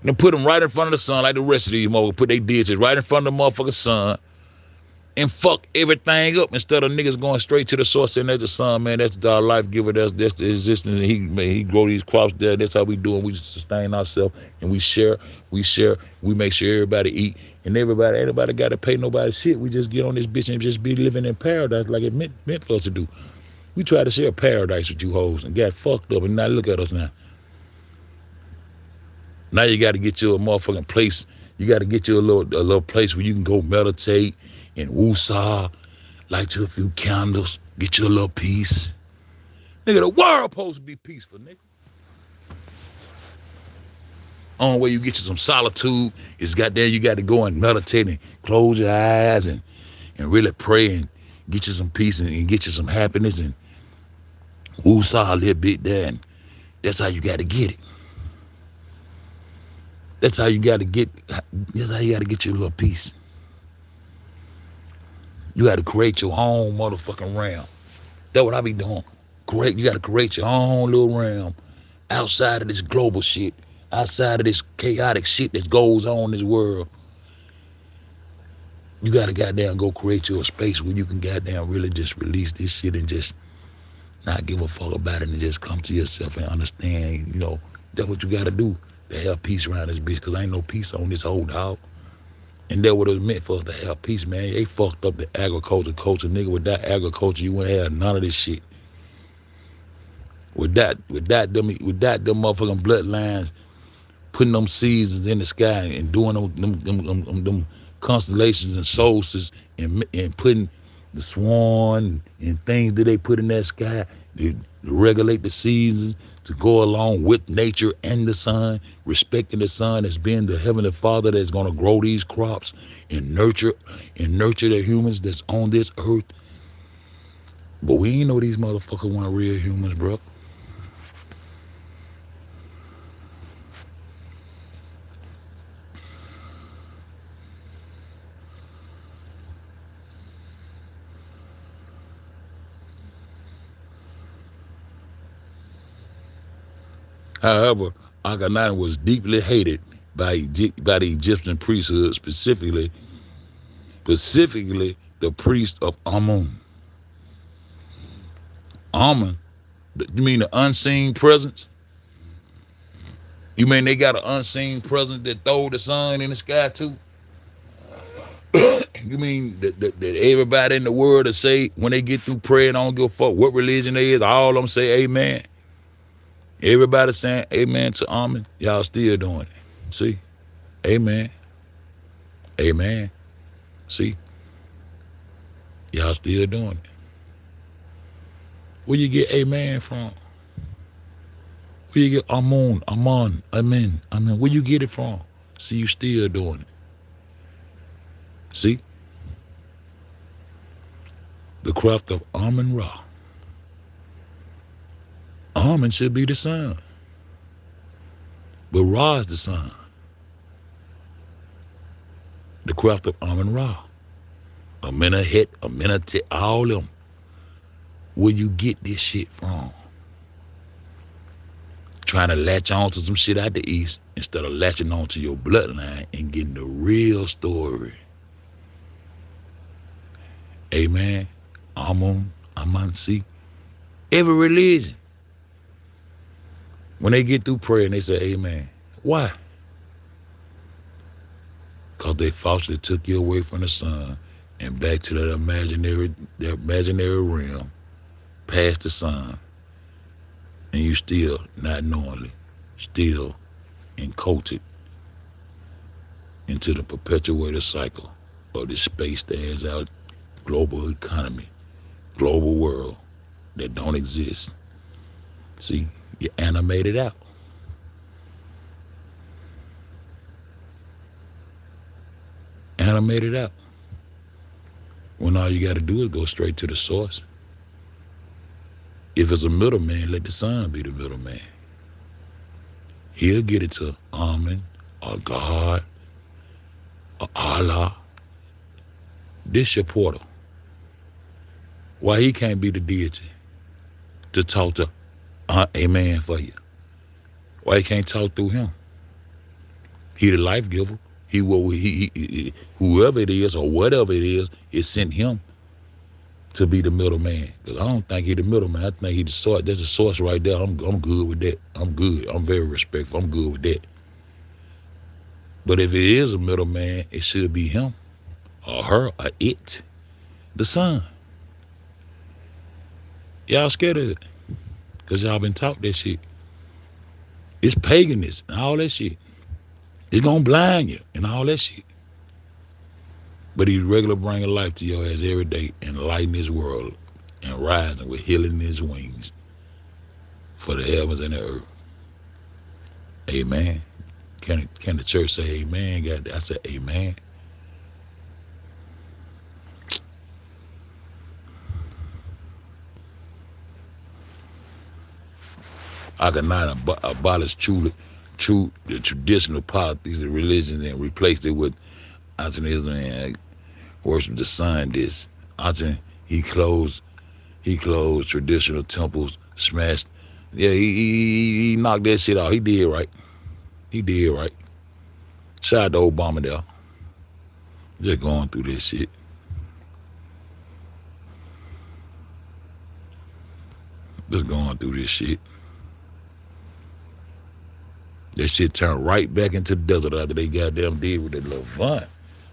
And then put him right in front of the sun like the rest of these motherfuckers. Put their deities right in front of the motherfucking sun. And fuck everything up instead of niggas going straight to the source and that's the sun, man. That's our life giver. That's the existence. And he grow these crops there. That's how we do it. We sustain ourselves and we share. We make sure everybody eat. And anybody got to pay nobody shit. We just get on this bitch and just be living in paradise like it meant for us to do. We tried to share paradise with you hoes and got fucked up. And now look at us now. Now you got to get you a motherfucking place. You got to get you a little place where you can go meditate and woosah, light you a few candles, get you a little peace. Nigga, the world supposed to be peaceful, nigga. Only way you get you some solitude is goddamn you got to go and meditate and close your eyes and really pray and get you some peace and get you some happiness and woosah a little bit there. And that's how you got to get it. That's how you got to get you a little peace. You got to create your own motherfucking realm. That's what I be doing. You got to create your own little realm outside of this global shit, outside of this chaotic shit that goes on in this world. You got to goddamn go create your space where you can goddamn really just release this shit and just not give a fuck about it and just come to yourself and understand, that's what you got to do to have peace around this bitch, because ain't no peace on this whole dog. And that's what it was meant for us to have peace, man. They fucked up the agriculture culture, nigga. Without agriculture, you wouldn't have none of this shit. Without them motherfucking bloodlines putting them seasons in the sky and doing them constellations and solstices and putting the swan and things that they put in that sky to regulate the seasons, to go along with nature and the sun, respecting the sun as being the heavenly father that's going to grow these crops and nurture the humans that's on this earth. But we ain't know these motherfuckers weren't real humans, bro. However, Akhenaten was deeply hated by the Egyptian priesthood, specifically the priest of Amun. Amun, you mean the unseen presence? You mean they got an unseen presence that throw the sun in the sky too? You mean that everybody in the world to say when they get through praying, I don't give a fuck what religion they is, all of them say amen? Everybody saying amen to Amen. Y'all still doing it. See? Amen. Amen. See? Y'all still doing it. Where you get amen from? Where you get Amun, Amen, Amen? Where you get it from? See, you still doing it. See? The craft of Amun Ra. Amen should be the sun. But Ra is the sun. The craft of Amun Ra. Amena Het, Amena Tet, all them. Where you get this shit from? Trying to latch on to some shit out the east instead of latching on to your bloodline and getting the real story. Amen. Amun, see? Every religion. When they get through prayer and they say amen. Why? Because they falsely took you away from the sun and back to that imaginary realm, past the sun, and you still, not knowingly, still encoded into the perpetuated cycle of this space that is our global economy, global world that don't exist. See? You animate it out. Animate it out. When all you got to do is go straight to the source. If it's a middleman, let the sun be the middleman. He'll get it to Amen or God or Allah. This your portal. Why he can't be the deity to talk to amen for you? Why you can't talk through him? He the life giver. He whoever it is or whatever it is sent him to be the middleman. Because I don't think he the middleman. I think he the source. There's a source right there. I'm good with that. I'm good. I'm very respectful. I'm good with that. But if it is a middleman, it should be him or her or it, the sun. Y'all scared of it. Because y'all been taught that shit. It's paganism and all that shit. It's going to blind you and all that shit. But he's regular bringing life to your ass every day and lighting his world and rising with healing his wings for the heavens and the earth. Amen. Can the church say amen? I said amen. Akhenaten abolished the traditional politics and religion and replaced it with Antonism and worship the sun. This I think he closed traditional temples, smashed. Yeah, he knocked that shit out. He did right. He did right. Shout out to Obama there. Just going through this shit. Just going through this shit. That shit turned right back into the desert after they goddamn did with the Levant.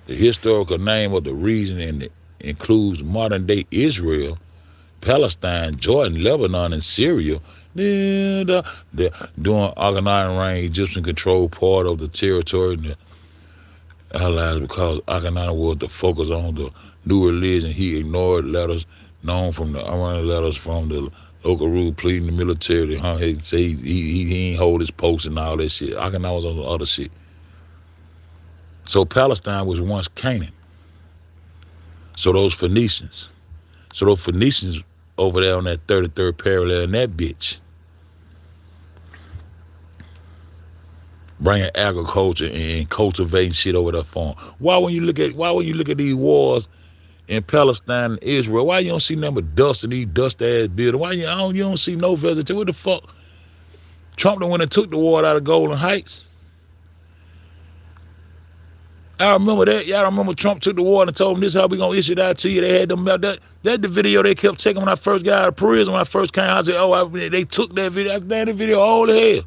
The historical name of the region includes modern day Israel, Palestine, Jordan, Lebanon, and Syria. During Akhenaten reign, Egyptian controlled part of the territory and the allies because Akhenaten was the focus on the new religion. He ignored letters known from the Iranian letters from the local rule pleading the military. He say he ain't hold his post and all that shit. Akhenaten was on the other shit. So Palestine was once Canaan. So those Phoenicians over there on that 33rd parallel in that bitch, bringing agriculture and cultivating shit over there for them. Why when you look at these wars in Palestine and Israel, why you don't see nothing but dust in these dust ass buildings? Why you don't see no vegetation? What the fuck? Trump done went and took the water out of Golden Heights. I remember that. Y'all remember Trump took the water and told them this is how we gonna issue that to you. They had them that the video they kept taking when I first got out of prison. When I first came, I said, they took that video. I said, damn, that video old as hell.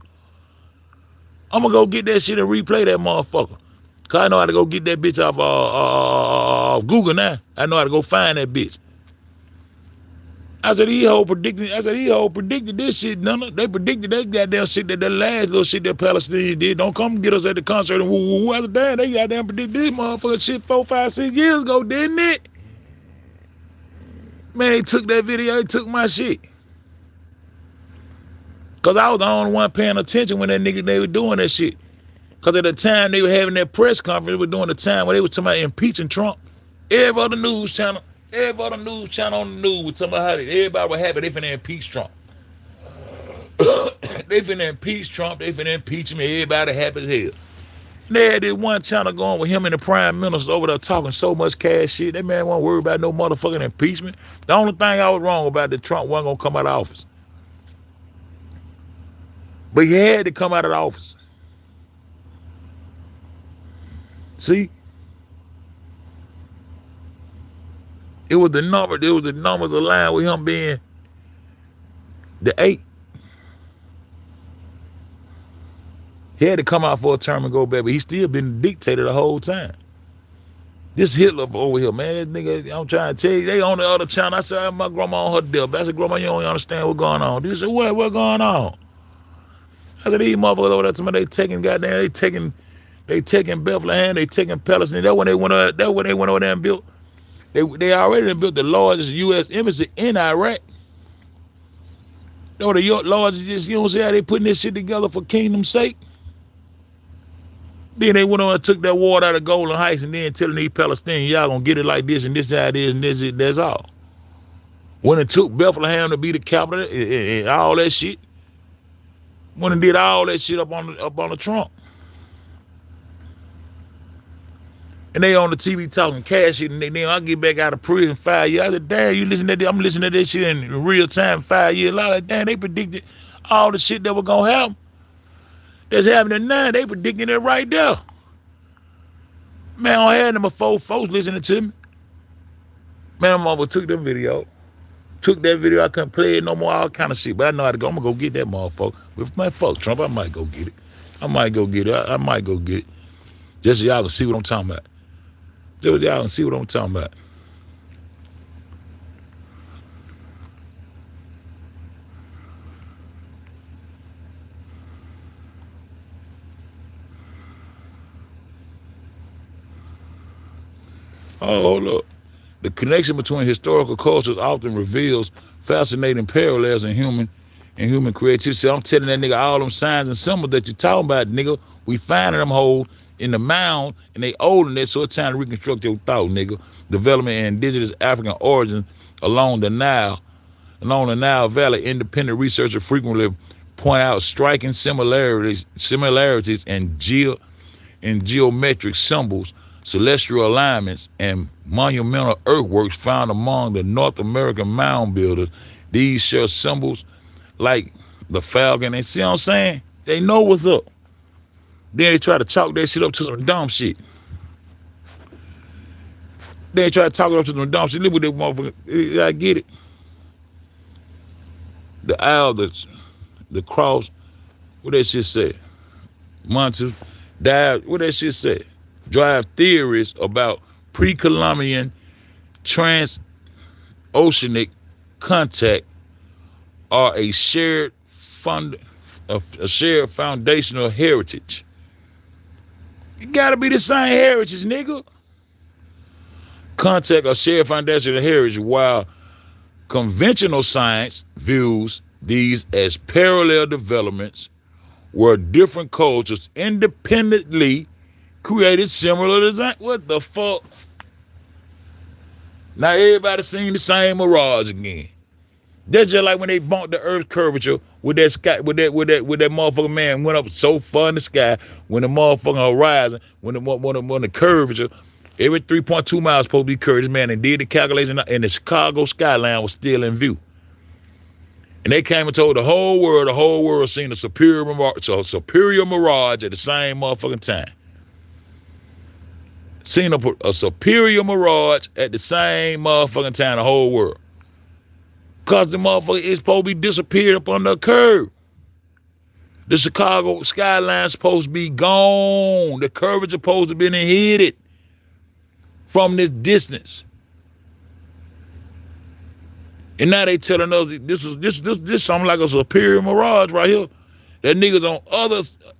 I'm gonna go get that shit and replay that motherfucker. Cause I know how to go get that bitch off Google now. I know how to go find that bitch. I said, he predicted this shit. No, they predicted that goddamn shit, that last little shit that Palestinians did. Don't come get us at the concert and woo. I said, damn, they goddamn predicted this motherfucker shit 4, 5, 6 years ago, didn't it? Man, they took that video, they took my shit. Cause I was the only one paying attention when they were doing that shit. Cause at the time they were having that press conference, they were doing the time where they were talking about impeaching Trump. Every other news channel on the news was talking about how everybody was happy they finna impeach Trump. They finna impeach Trump, they finna impeach him, everybody happy as hell. They had this one channel going with him and the prime minister over there talking so much cash shit. That man wasn't worried about no motherfucking impeachment. The only thing I was wrong about that Trump wasn't gonna come out of office. But he had to come out of the office. See? It was the numbers aligned with him being the 8. He had to come out for a term and go back, but he still been the dictator the whole time. This Hitler over here, man, this nigga, I'm trying to tell you, they on the other channel. I said, my grandma on her death. I said, grandma, you don't understand what's going on. They said, what going on? I said, these motherfuckers over there, they taking Bethlehem, they taking Palestine. That's when they went over there and built. They already built the largest U.S. embassy in Iraq. They were the largest, you don't see how they putting this shit together for kingdom's sake? Then they went on and took that water out of Golden Heights and then telling these Palestinians, y'all gonna get it like this and this how it is and this it, that's all. When it took Bethlehem to be the capital and all that shit. When it did all that shit up on the Trump. And they on the TV talking cash shit, and then I get back out of prison 5 years. I said, damn, you listen to that? I'm listening to that shit in real time 5 years. Like, damn, they predicted all the shit that was gonna happen. That's happening now. They predicting it right there. Man, I had them 4 folks listening to me. Man, my mama took that video, I couldn't play it no more, all kind of shit. But I know how to go. I'm gonna go get that motherfucker. But man, fuck Trump, I might go get it. I might go get it. Just so y'all can see what I'm talking about. Just so y'all can see what I'm talking about. Oh, hold up. The connection between historical cultures often reveals fascinating parallels in human creativity. So I'm telling that nigga all them signs and symbols that you're talking about, nigga. We finding them holes in the mound and they old in it, so it's time to reconstruct your thought, nigga. Development in indigenous African origins along the Nile Valley. Independent researchers frequently point out striking similarities in geometric symbols celestial alignments, and monumental earthworks found among the North American mound builders. These share symbols like the falcon. They see what I'm saying? They know what's up. Then they try to chalk that shit up to some dumb shit. They try to talk it up to some dumb shit. Look what that motherfucker. I get it. The owl, the cross. What that shit say? Montes died. What that shit say? Drive theories about pre-Columbian transoceanic contact are a shared foundational heritage. It gotta be the same heritage, nigga. Contact or shared foundational heritage, while conventional science views these as parallel developments where different cultures independently created similar design. What the fuck? Now everybody seen the same mirage again. That's just like when they bumped the Earth's curvature with that sky, with that motherfucking man went up so far in the sky. When the motherfucking horizon, when the curvature, every 3.2 miles supposed to be curved, man, and did the calculation, and the Chicago skyline was still in view. And they came and told the whole world seen a superior mirage at the same motherfucking time. Seen a superior mirage at the same motherfucking time, the whole world. Because the motherfucker is supposed to be disappeared up on the curve. The Chicago skyline supposed to be gone. The curvature supposed to be hidden from this distance. And now they telling us this something like a superior mirage right here. That niggas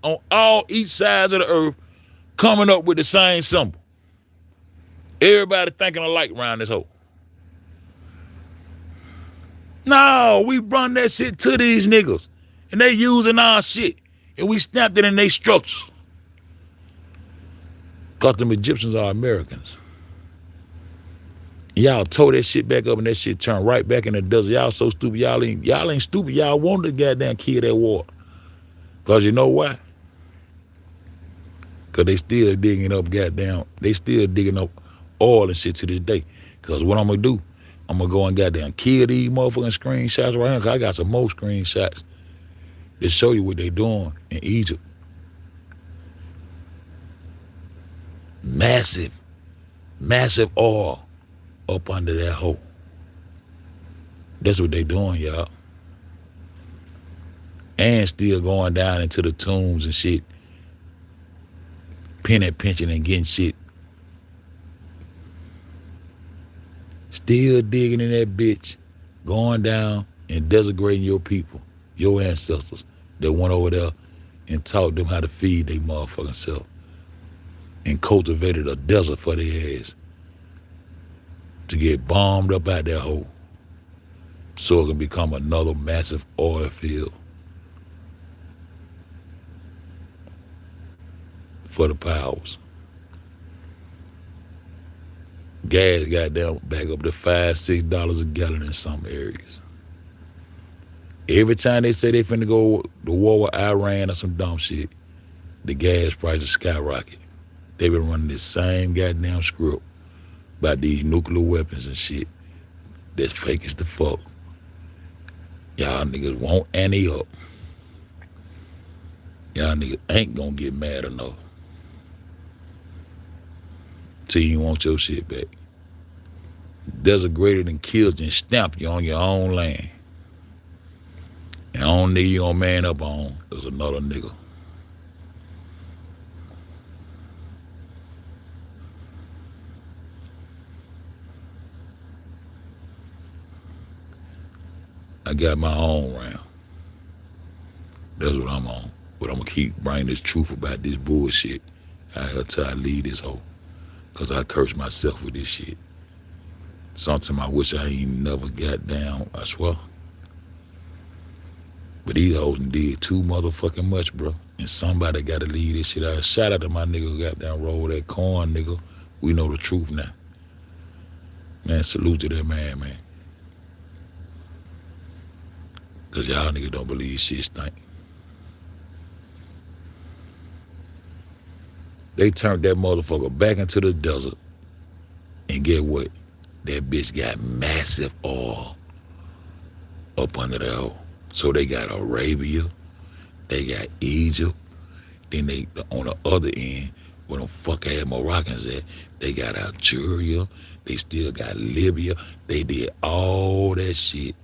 on all each sides of the earth coming up with the same symbol. Everybody thinking alike around this hole. No, we run that shit to these niggas. And they using our shit. And we snapped it in their structures. Because them Egyptians are Americans. Y'all tore that shit back up and that shit turned right back in the desert. Y'all so stupid. Y'all ain't stupid. Y'all wanted to goddamn kill that water. Because you know why? Because they still digging up oil and shit to this day. Because what I'm going to do, I'm going to go and goddamn kill these motherfucking screenshots right here. Because I got some more screenshots to show you what they doing in Egypt. Massive oil up under that hole. That's what they doing, y'all. And still going down into the tombs and shit. Pinching and getting shit. Still digging in that bitch. Going down and desecrating your people. Your ancestors that went over there and taught them how to feed their motherfucking self. And cultivated a desert for their ass. To get bombed up out that hole. So it can become another massive oil field. For the powers. Gas got down back up to $5-6 a gallon in some areas. Every time they say they finna go to war with Iran or some dumb shit, the gas prices skyrocket. They been running this same goddamn script about these nuclear weapons and shit that's fake as the fuck. Y'all niggas won't ante up. Y'all niggas ain't gonna get mad enough till you want your shit back. Desert greater than kills and stamp you on your own land. And the only nigga you gonna man up on is another nigga. I got my own round. That's what I'm on. But I'm gonna keep bringing this truth about this bullshit out here till I leave this hoe. Cause I curse myself with this shit. Sometimes I wish I ain't never got down, I swear. But these hoes did too motherfucking much, bro. And somebody gotta leave this shit out. Shout out to my nigga who got down roll that corn, nigga. We know the truth now. Man, salute to that man. Cause y'all niggas don't believe shit stink. They turned that motherfucker back into the desert. And get what? That bitch got massive oil up under there. So they got Arabia, they got Egypt, then they on the other end, where them fuck ass Moroccans at, they got Algeria, they still got Libya. They did all that shit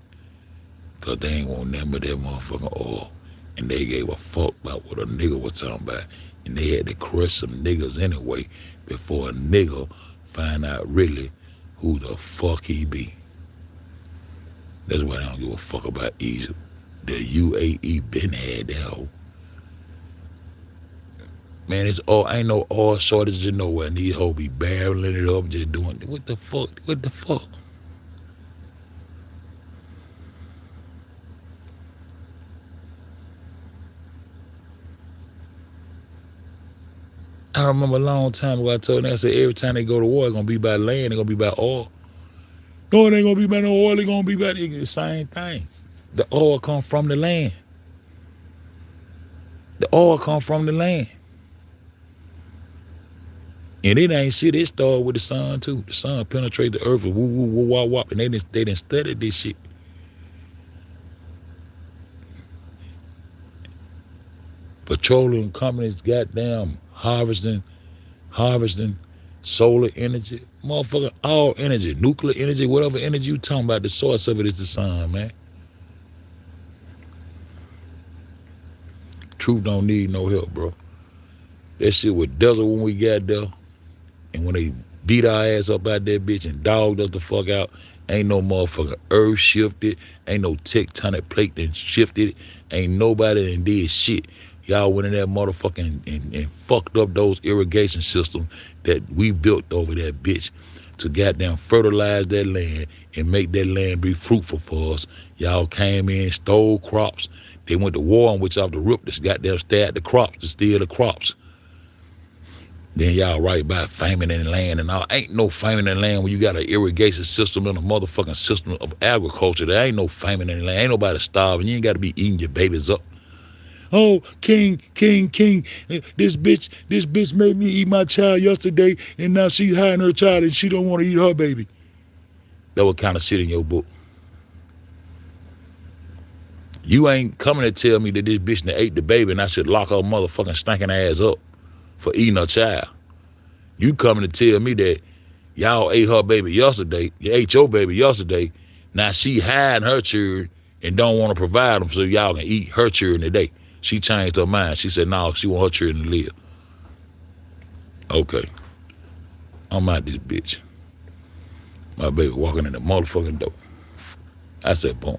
because they ain't want nothing but that motherfucking oil. And they gave a fuck about what a nigga was talking about. And they had to crush some niggas anyway before a nigga find out really who the fuck he be. That's why I don't give a fuck about Egypt. The UAE been had that hoe. Man, it's all ain't no oil shortage of nowhere. And these hoes be barreling it up, just doing what the fuck? What the fuck? I remember a long time ago I told them, I said every time they go to war, it's gonna be by land, it's gonna be by oil. No, it ain't gonna be by no oil, it's gonna be by the same thing. The oil come from the land. The oil come from the land. And it ain't shit, it started with the sun too. The sun penetrate the earth and woo woo woo wop wop, and they didn't study this shit. Petroleum companies goddamn harvesting solar energy, motherfucker, all energy, nuclear energy, whatever energy you talking about, the source of it is the sun, man. Truth don't need no help, bro. That shit was desert when we got there, and when they beat our ass up out that bitch and dogged us the fuck out, ain't no motherfucking earth shifted, ain't no tectonic plate that shifted, ain't nobody that did shit. Y'all went in that motherfucking and fucked up those irrigation systems that we built over that bitch to goddamn fertilize that land and make that land be fruitful for us. Y'all came in, stole crops. They went to war on which off the rip just goddamn stabbed the crops to steal the crops. Then y'all right by famine in land and all. Ain't no famine in land when you got an irrigation system and a motherfucking system of agriculture. There ain't no famine in land. Ain't nobody starving. You ain't got to be eating your babies up. Oh, king, this bitch made me eat my child yesterday, and now she hiding her child and she don't want to eat her baby. That what kind of shit in your book? You ain't coming to tell me that this bitch that ate the baby and I should lock her motherfucking stinking ass up for eating her child. You coming to tell me that y'all ate her baby yesterday, you ate your baby yesterday, now she hiding her children and don't want to provide them so y'all can eat her children today. She changed her mind. She said, no, she want her children to live. Okay. I'm out this bitch. My baby walking in the motherfucking door. I said, boom.